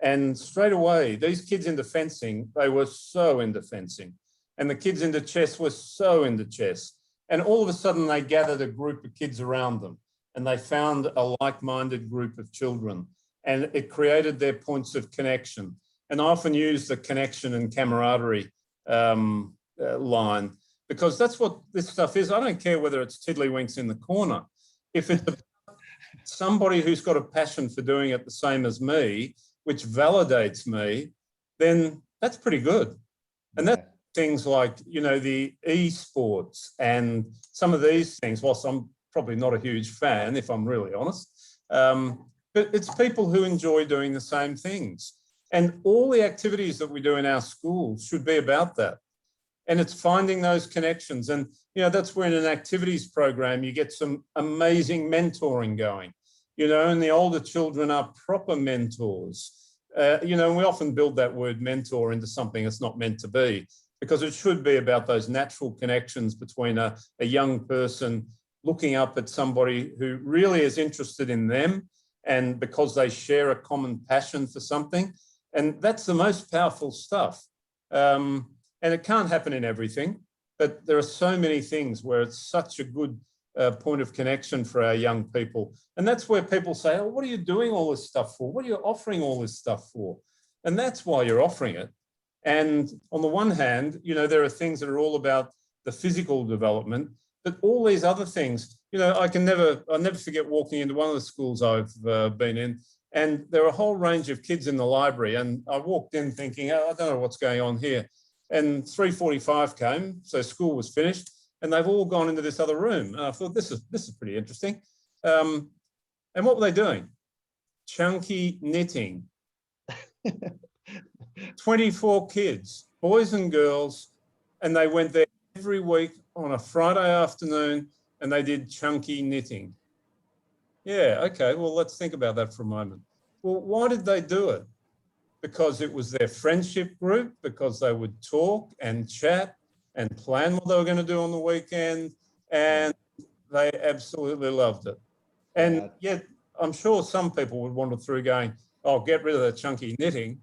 And straight away, these kids into fencing, they were so into fencing. And the kids into chess were so into chess. And all of a sudden, they gathered a group of kids around them and they found a like-minded group of children. And it created their points of connection. And I often use the connection and camaraderie line, because that's what this stuff is. I don't care whether it's tiddlywinks in the corner. If it's somebody who's got a passion for doing it the same as me, which validates me, then that's pretty good. And that's things like, the esports and some of these things, whilst I'm probably not a huge fan, if I'm really honest, but it's people who enjoy doing the same things. And all the activities that we do in our schools should be about that. And it's finding those connections. And, that's where in an activities program, you get some amazing mentoring going, and the older children are proper mentors. And we often build that word mentor into something it's not meant to be, because it should be about those natural connections between a young person looking up at somebody who really is interested in them, and because they share a common passion for something. And that's the most powerful stuff. And it can't happen in everything, but there are so many things where it's such a good point of connection for our young people. And that's where people say, oh, what are you doing all this stuff for? What are you offering all this stuff for? And that's why you're offering it. And on the one hand, there are things that are all about the physical development, but all these other things, I'll never forget walking into one of the schools I've been in, and there were a whole range of kids in the library. And I walked in thinking, oh, I don't know what's going on here. And 3:45 came, so school was finished, and they've all gone into this other room. And I thought, this is pretty interesting. And what were they doing? Chunky knitting. 24 kids, boys and girls, and they went there every week on a Friday afternoon, and they did chunky knitting. Yeah, okay, well, let's think about that for a moment. Well, why did they do it? Because it was their friendship group, because they would talk and chat and plan what they were going to do on the weekend, and they absolutely loved it. And yet, I'm sure some people would wander through going, oh, get rid of the chunky knitting.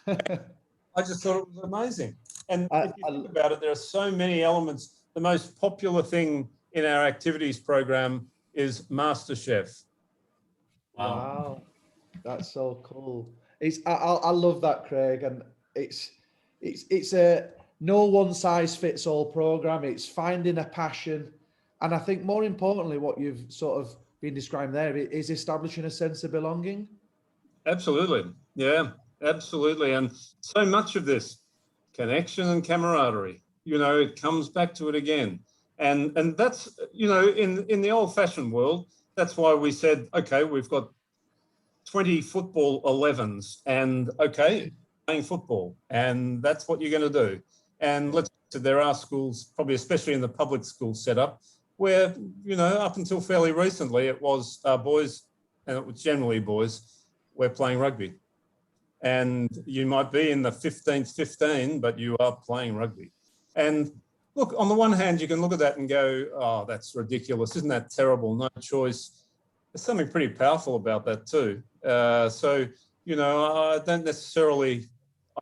I just thought it was amazing. And if you think about it, there are so many elements. The most popular thing in our activities program is MasterChef. Wow, that's so cool. I love that, Craig, and it's a no one size fits all program. It's finding a passion, and I think more importantly, what you've sort of been describing there is establishing a sense of belonging. Absolutely, yeah, absolutely, and so much of this connection and camaraderie, it comes back to it again, and that's in the old-fashioned world. That's why we said, okay, we've got 20 football 11s, and okay, playing football, and that's what you're going to do. And there are schools, probably especially in the public school setup, where up until fairly recently it was boys, and it was generally boys, we're playing rugby, and you might be in the 15th 15, but you are playing rugby. And look, on the one hand, you can look at that and go, oh, that's ridiculous. Isn't that terrible? No choice. There's something pretty powerful about that too. So, I don't necessarily,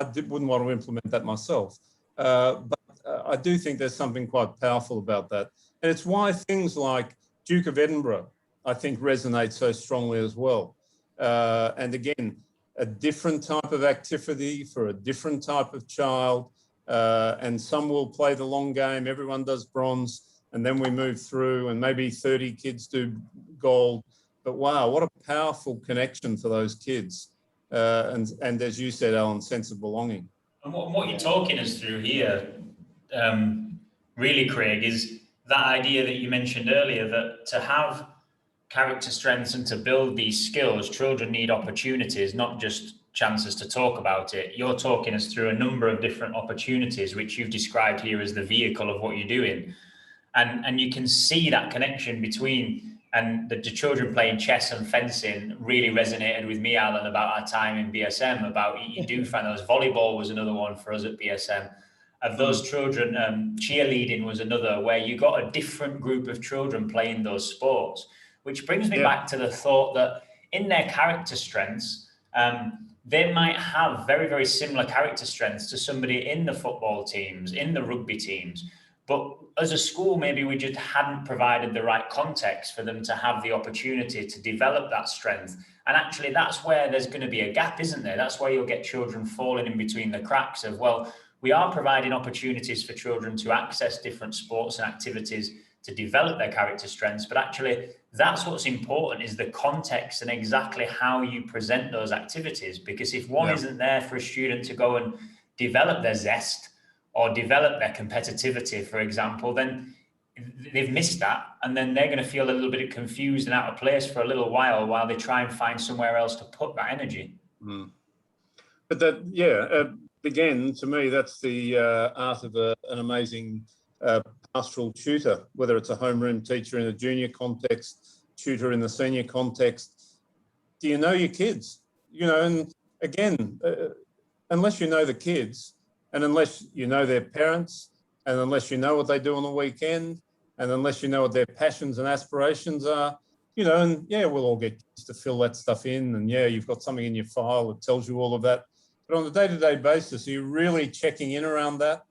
wouldn't want to implement that myself. But I do think there's something quite powerful about that. And it's why things like Duke of Edinburgh, I think, resonate so strongly as well. And again, a different type of activity for a different type of child. And some will play the long game, everyone does bronze, and then we move through and maybe 30 kids do gold. But wow, what a powerful connection for those kids. And as you said, Alan, sense of belonging. And what you're talking us through here, really, Craig, is that idea that you mentioned earlier, that to have character strengths and to build these skills, children need opportunities, not just chances to talk about it. You're talking us through a number of different opportunities, which you've described here as the vehicle of what you're doing. And you can see that connection between And the children playing chess and fencing really resonated with me, Alan, about our time in BSM, about you do find those. Volleyball was another one for us at BSM. Of those children, cheerleading was another, where you got a different group of children playing those sports, which brings me back to the thought that in their character strengths, they might have very, very similar character strengths to somebody in the football teams, in the rugby teams. But as a school, maybe we just hadn't provided the right context for them to have the opportunity to develop that strength. And actually, that's where there's going to be a gap, isn't there? That's where you'll get children falling in between the cracks of, well, we are providing opportunities for children to access different sports and activities to develop their character strengths. But actually, that's what's important, is the context and exactly how you present those activities. Because if one isn't there for a student to go and develop their zest or develop their competitivity, for example, then they've missed that. And then they're going to feel a little bit confused and out of place for a little while they try and find somewhere else to put that energy. But that, again, to me, that's the art of an amazing pastoral tutor, whether it's a homeroom teacher in a junior context, tutor in the senior context. Do you know your kids? You know, and again, unless you know the kids, and unless you know their parents, and unless you know what they do on the weekend, and unless you know what their passions and aspirations are, you know, and we'll all get kids to fill that stuff in, and you've got something in your file that tells you all of that. But on a day-to-day basis, are you really checking in around that?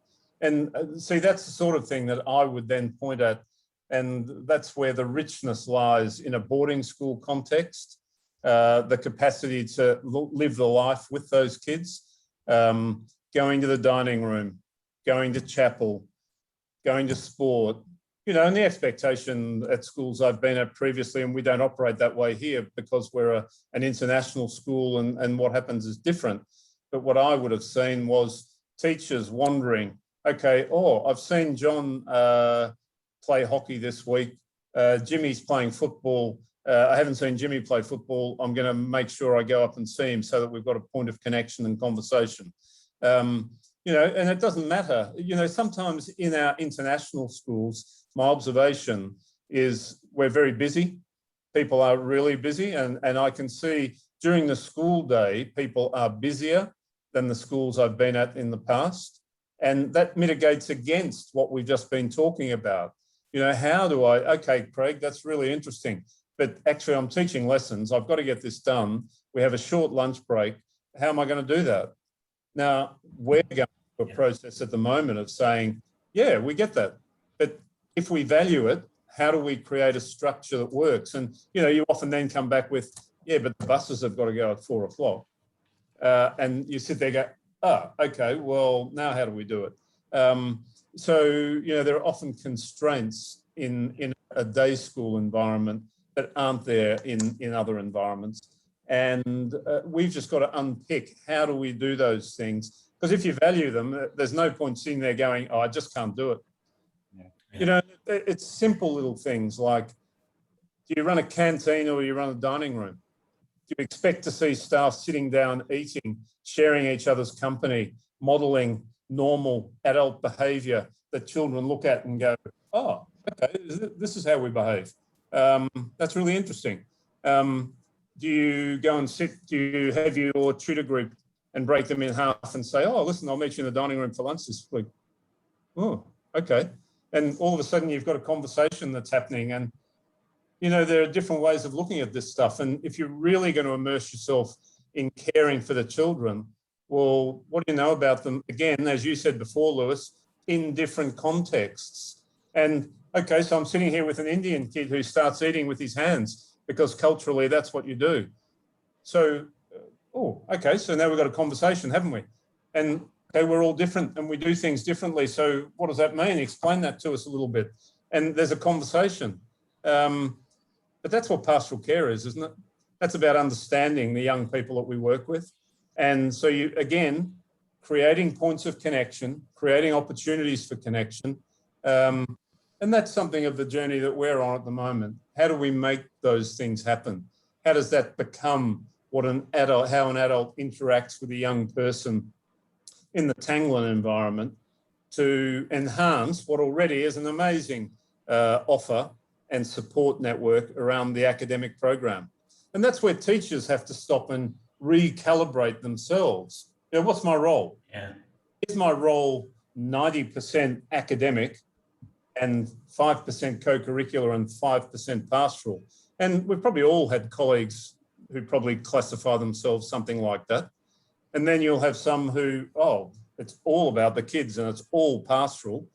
And see, that's the sort of thing that I would then point at. And that's where the richness lies in a boarding school context, the capacity to live the life with those kids, going to the dining room, going to chapel, going to sport, you know, and the expectation at schools I've been at previously, and we don't operate that way here because we're an international school and what happens is different. But what I would have seen was teachers wondering, okay, I've seen John play hockey this week. Jimmy's playing football. I haven't seen Jimmy play football. I'm going to make sure I go up and see him so that we've got a point of connection and conversation. You know, and it doesn't matter. You know, sometimes in our international schools, my observation is we're very busy. People are really busy. And I can see during the school day, people are busier than the schools I've been at in the past. And that mitigates against what we've just been talking about. You know, how do okay, Craig, that's really interesting. But actually, I'm teaching lessons. I've got to get this done. We have a short lunch break. How am I going to do that? Now, we're going through a process at the moment of saying, we get that. But if we value it, how do we create a structure that works? And, you know, you often then come back with, but the buses have got to go at 4 o'clock. And you sit there and go, okay, well, now how do we do it? So, you know, there are often constraints in a day school environment that aren't there in other environments. And we've just got to unpick how do we do those things? Because if you value them, there's no point sitting there going, I just can't do it. You know, it's simple little things like, do you run a canteen or you run a dining room? Do you expect to see staff sitting down, eating, sharing each other's company, modelling normal adult behaviour that children look at and go, okay, this is how we behave. That's really interesting. Do you go and sit, do you have your tutor group and break them in half and say, listen, I'll meet you in the dining room for lunch this week. Oh, okay. And all of a sudden you've got a conversation that's happening, and you know, there are different ways of looking at this stuff. And if you're really going to immerse yourself in caring for the children, well, what do you know about them? Again, as you said before, Lewis, in different contexts. And okay, so I'm sitting here with an Indian kid who starts eating with his hands because culturally that's what you do. So, okay, so now we've got a conversation, haven't we? And okay, we're all different and we do things differently. So what does that mean? Explain that to us a little bit. And there's a conversation. But that's what pastoral care is, isn't it? That's about understanding the young people that we work with. And so you, again, creating points of connection, creating opportunities for connection. And that's something of the journey that we're on at the moment. How do we make those things happen? How does that become how an adult interacts with a young person in the Tanglin environment to enhance what already is an amazing offer and support network around the academic program. And that's where teachers have to stop and recalibrate themselves. You know, what's my role? Yeah. Is my role 90% academic and 5% co-curricular and 5% pastoral? And we've probably all had colleagues who probably classify themselves something like that. And then you'll have some who, oh, it's all about the kids and it's all pastoral.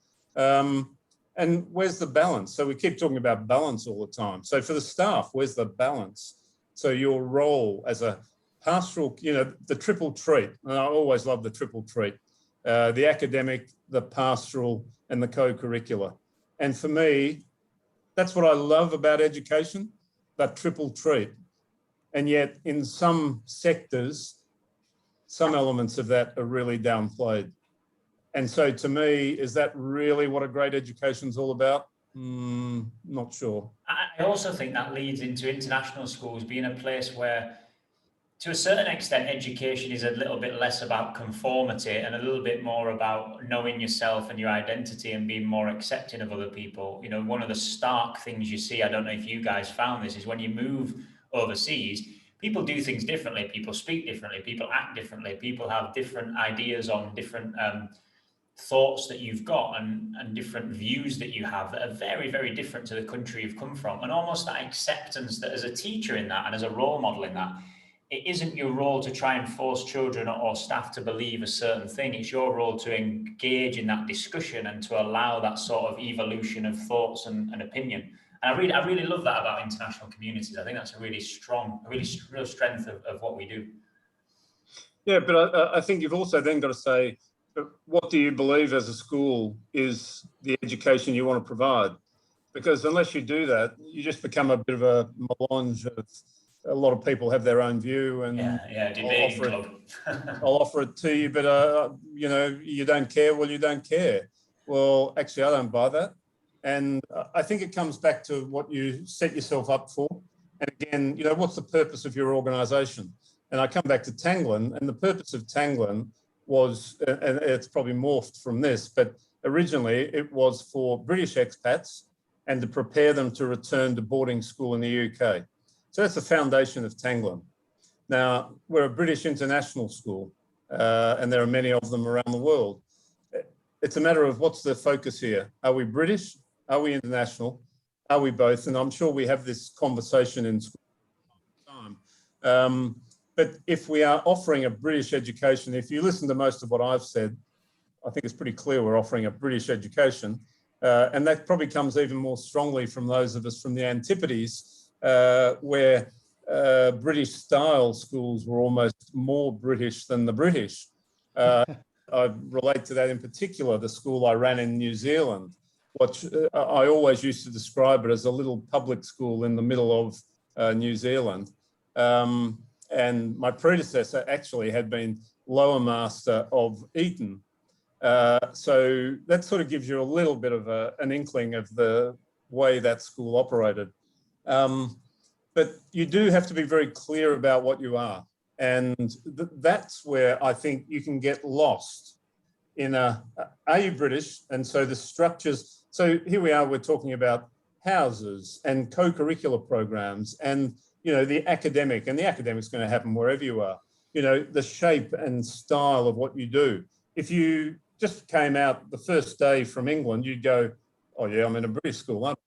And where's the balance? So we keep talking about balance all the time. So for the staff, where's the balance? So your role as a pastoral, you know, the triple treat, and I always love the triple treat, the academic, the pastoral, and the co-curricular. And for me, that's what I love about education, that triple treat. And yet in some sectors, some elements of that are really downplayed. And so to me, is that really what a great education is all about? Not sure. I also think that leads into international schools being a place where, to a certain extent, education is a little bit less about conformity and a little bit more about knowing yourself and your identity and being more accepting of other people. You know, one of the stark things you see, I don't know if you guys found this, is when you move overseas, people do things differently. People speak differently. People act differently. People have different ideas on different thoughts that you've got and different views that you have that are very, very different to the country you've come from. And almost that acceptance that as a teacher in that and as a role model in that, it isn't your role to try and force children or staff to believe a certain thing. It's your role to engage in that discussion and to allow that sort of evolution of thoughts and opinion. And I really love that about international communities. I think that's a really strong, real strength of what we do. Yeah, but I think you've also then got to say, what do you believe as a school is the education you want to provide? Because unless you do that, you just become a bit of a melange of a lot of people have their own view, and I'll offer it to you, but you know, you don't care. Well, you don't care. Well, actually, I don't buy that. And I think it comes back to what you set yourself up for. And again, you know, what's the purpose of your organisation? And I come back to Tanglin, and the purpose of Tanglin was, and it's probably morphed from this, but originally it was for British expats and to prepare them to return to boarding school in the UK. So that's the foundation of Tanglin. Now, we're a British international school, and there are many of them around the world. It's a matter of what's the focus here. Are we British? Are we international? Are we both? And I'm sure we have this conversation in school all the time. But if we are offering a British education, if you listen to most of what I've said, I think it's pretty clear we're offering a British education. And that probably comes even more strongly from those of us from the Antipodes, where British style schools were almost more British than the British. I relate to that in particular, the school I ran in New Zealand, which I always used to describe it as a little public school in the middle of New Zealand. And my predecessor actually had been lower master of Eton. So that sort of gives you a little bit of an inkling of the way that school operated. But you do have to be very clear about what you are. And that's where I think you can get lost in are you British? And so the structures, so here we are, we're talking about houses and co-curricular programs and, you know, the academic, and the academic's going to happen wherever you are, you know, the shape and style of what you do. If you just came out the first day from England, you'd go, oh yeah, I'm in a British school, aren't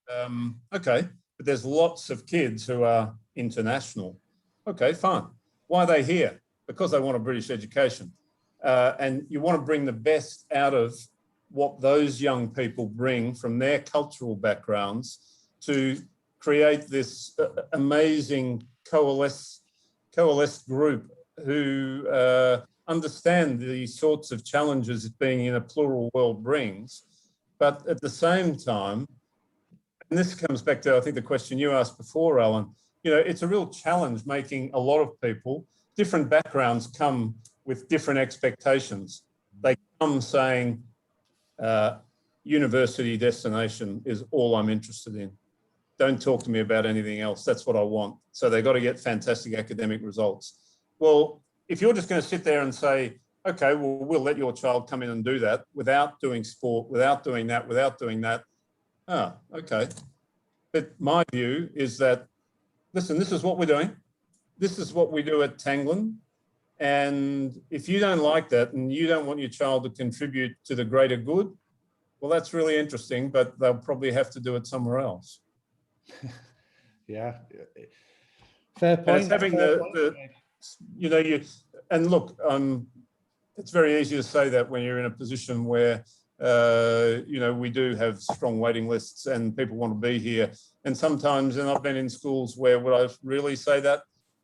I? Okay, but there's lots of kids who are international. Okay, fine. Why are they here? Because they want a British education. And you want to bring the best out of what those young people bring from their cultural backgrounds to create this amazing coalesced group who understand the sorts of challenges being in a plural world brings. But at the same time, and this comes back to, I think, the question you asked before, Alan, you know, it's a real challenge making a lot of people, different backgrounds come with different expectations. They come saying, university destination is all I'm interested in. Don't talk to me about anything else. That's what I want. So they've got to get fantastic academic results. Well, if you're just going to sit there and say, okay, well, we'll let your child come in and do that without doing sport, without doing that, okay. But my view is that, listen, this is what we're doing. This is what we do at Tanglin. And if you don't like that and you don't want your child to contribute to the greater good, well, that's really interesting, but they'll probably have to do it somewhere else. Yeah, fair point. And it's having and look, it's very easy to say that when you're in a position where, we do have strong waiting lists and people want to be here. And sometimes, and I've been in schools where would I really say that?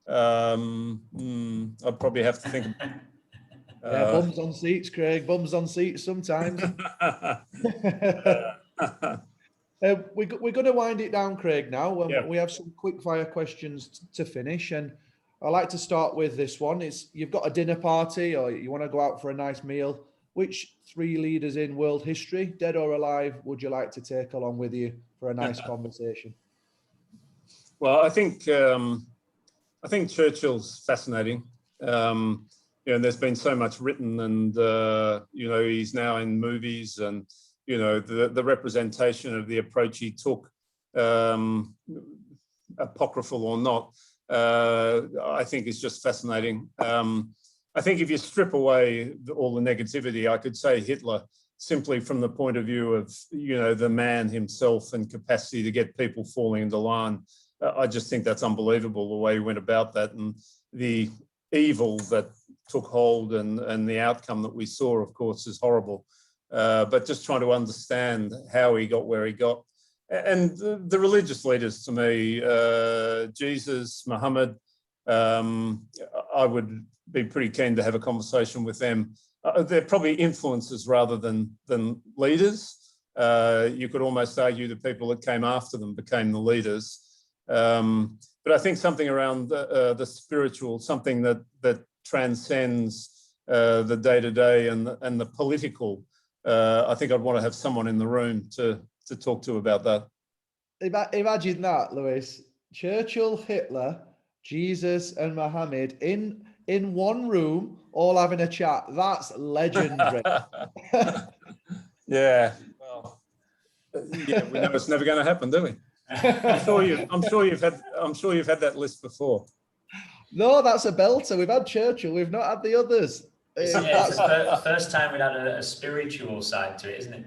I'd probably have to think. Yeah, bums on seats, Craig. Bums on seats sometimes. We're going to wind it down, Craig, now. Yeah. We have some quick fire questions to finish. And I like to start with this one. You've got a dinner party or you want to go out for a nice meal. Which 3 leaders in world history, dead or alive, would you like to take along with you for a nice conversation? Well, I think Churchill's fascinating. There's been so much written, and he's now in movies, and the representation of the approach he took, apocryphal or not, I think is just fascinating. I think if you strip away all the negativity, I could say Hitler, simply from the point of view of, the man himself and capacity to get people falling into line. I just think that's unbelievable, the way he went about that, and the evil that took hold and the outcome that we saw, of course, is horrible. But just trying to understand how he got where he got. And the religious leaders, to me, Jesus, Muhammad, I would be pretty keen to have a conversation with them. They're probably influences rather than leaders. You could almost argue the people that came after them became the leaders. But I think something around the spiritual, something that transcends the day-to-day and the political. I think I'd want to have someone in the room to talk to about that. Imagine that, Lewis. Churchill, Hitler, Jesus and Muhammad in one room, all having a chat. That's legendary. Yeah. Well, yeah, we know it's never going to happen, do we? I'm sure you've had that list before. No, that's a belter. We've had Churchill. We've not had the others. It's the first time we'd had a spiritual side to it, isn't it?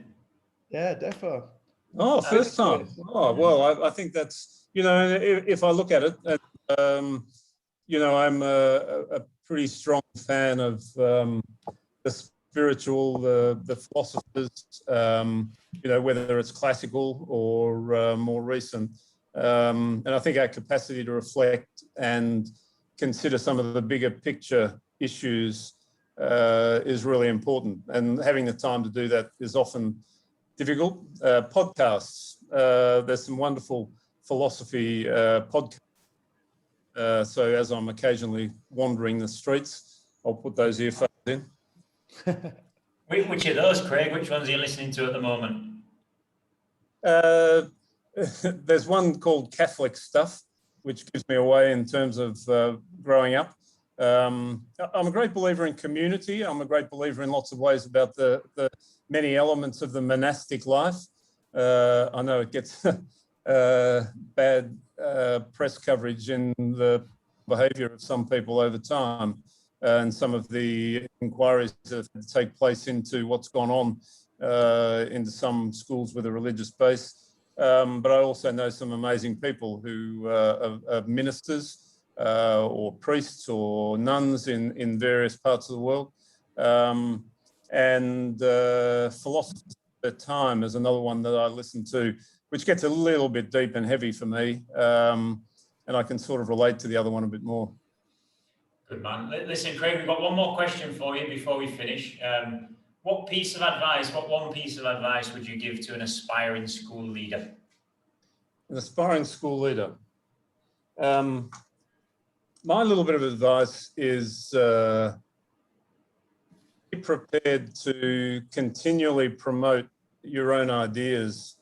Yeah, defo. Oh, first time. Oh, well, I think that's, if I look at it, I'm a pretty strong fan of the spiritual, the philosophers, whether it's classical or more recent. And I think our capacity to reflect and consider some of the bigger picture issues is really important. And having the time to do that is often difficult. Podcasts, there's some wonderful philosophy podcasts. So as I'm occasionally wandering the streets, I'll put those earphones in. Which of those, Craig? Which ones are you listening to at the moment? There's one called Catholic Stuff, which gives me away in terms of growing up. I'm a great believer in community. I'm a great believer in lots of ways about the many elements of the monastic life. I know it gets bad press coverage in the behaviour of some people over time, and some of the inquiries that take place into what's gone on into some schools with a religious base. But I also know some amazing people who are ministers or priests or nuns in various parts of the world. And philosophers at time is another one that I listen to, which gets a little bit deep and heavy for me. And I can sort of relate to the other one a bit more. Good man. Listen, Craig, we've got one more question for you before we finish. What one piece of advice would you give to an aspiring school leader? An aspiring school leader. My little bit of advice is be prepared to continually promote your own ideas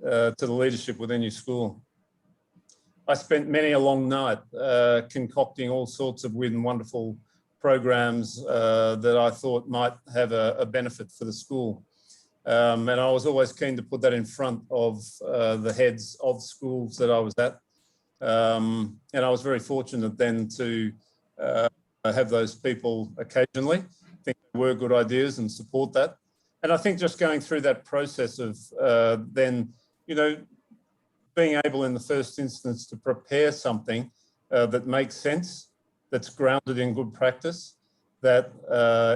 to the leadership within your school. I spent many a long night concocting all sorts of weird and wonderful programs that I thought might have a benefit for the school. And I was always keen to put that in front of the heads of schools that I was at. And I was very fortunate then to have those people occasionally think they were good ideas and support that. And I think just going through that process of then, you know, being able in the first instance to prepare something that makes sense, that's grounded in good practice, that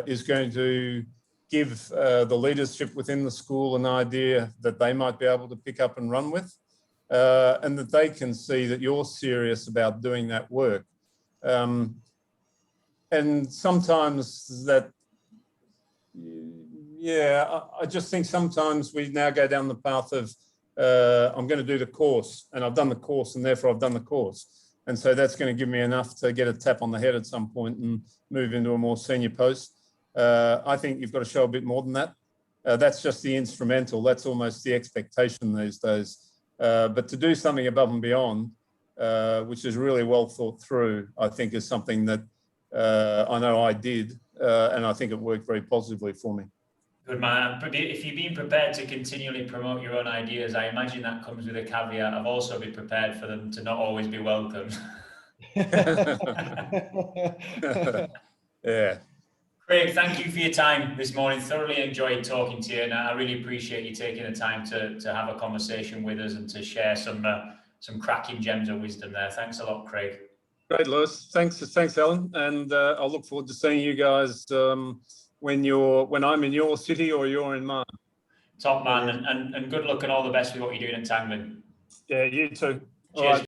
is going to give the leadership within the school an idea that they might be able to pick up and run with, and that they can see that you're serious about doing that work. And sometimes that, yeah, I just think sometimes we now go down the path of, I'm going to do the course, and I've done the course, and therefore I've done the course. And so that's going to give me enough to get a tap on the head at some point and move into a more senior post. I think you've got to show a bit more than that. That's just the instrumental. That's almost the expectation these days. But to do something above and beyond, which is really well thought through, I think is something that I know I did, and I think it worked very positively for me. Good man. If you've been prepared to continually promote your own ideas, I imagine that comes with a caveat of also be prepared for them to not always be welcome. Yeah. Craig, thank you for your time this morning. Thoroughly enjoyed talking to you, and I really appreciate you taking the time to have a conversation with us and to share some cracking gems of wisdom there. Thanks a lot, Craig. Great, Lewis. Thanks, Alan. And I'll look forward to seeing you guys when I'm in your city or you're in mine. Top man, and good luck and all the best with what you're doing at Tanglin. Yeah, you too. Cheers.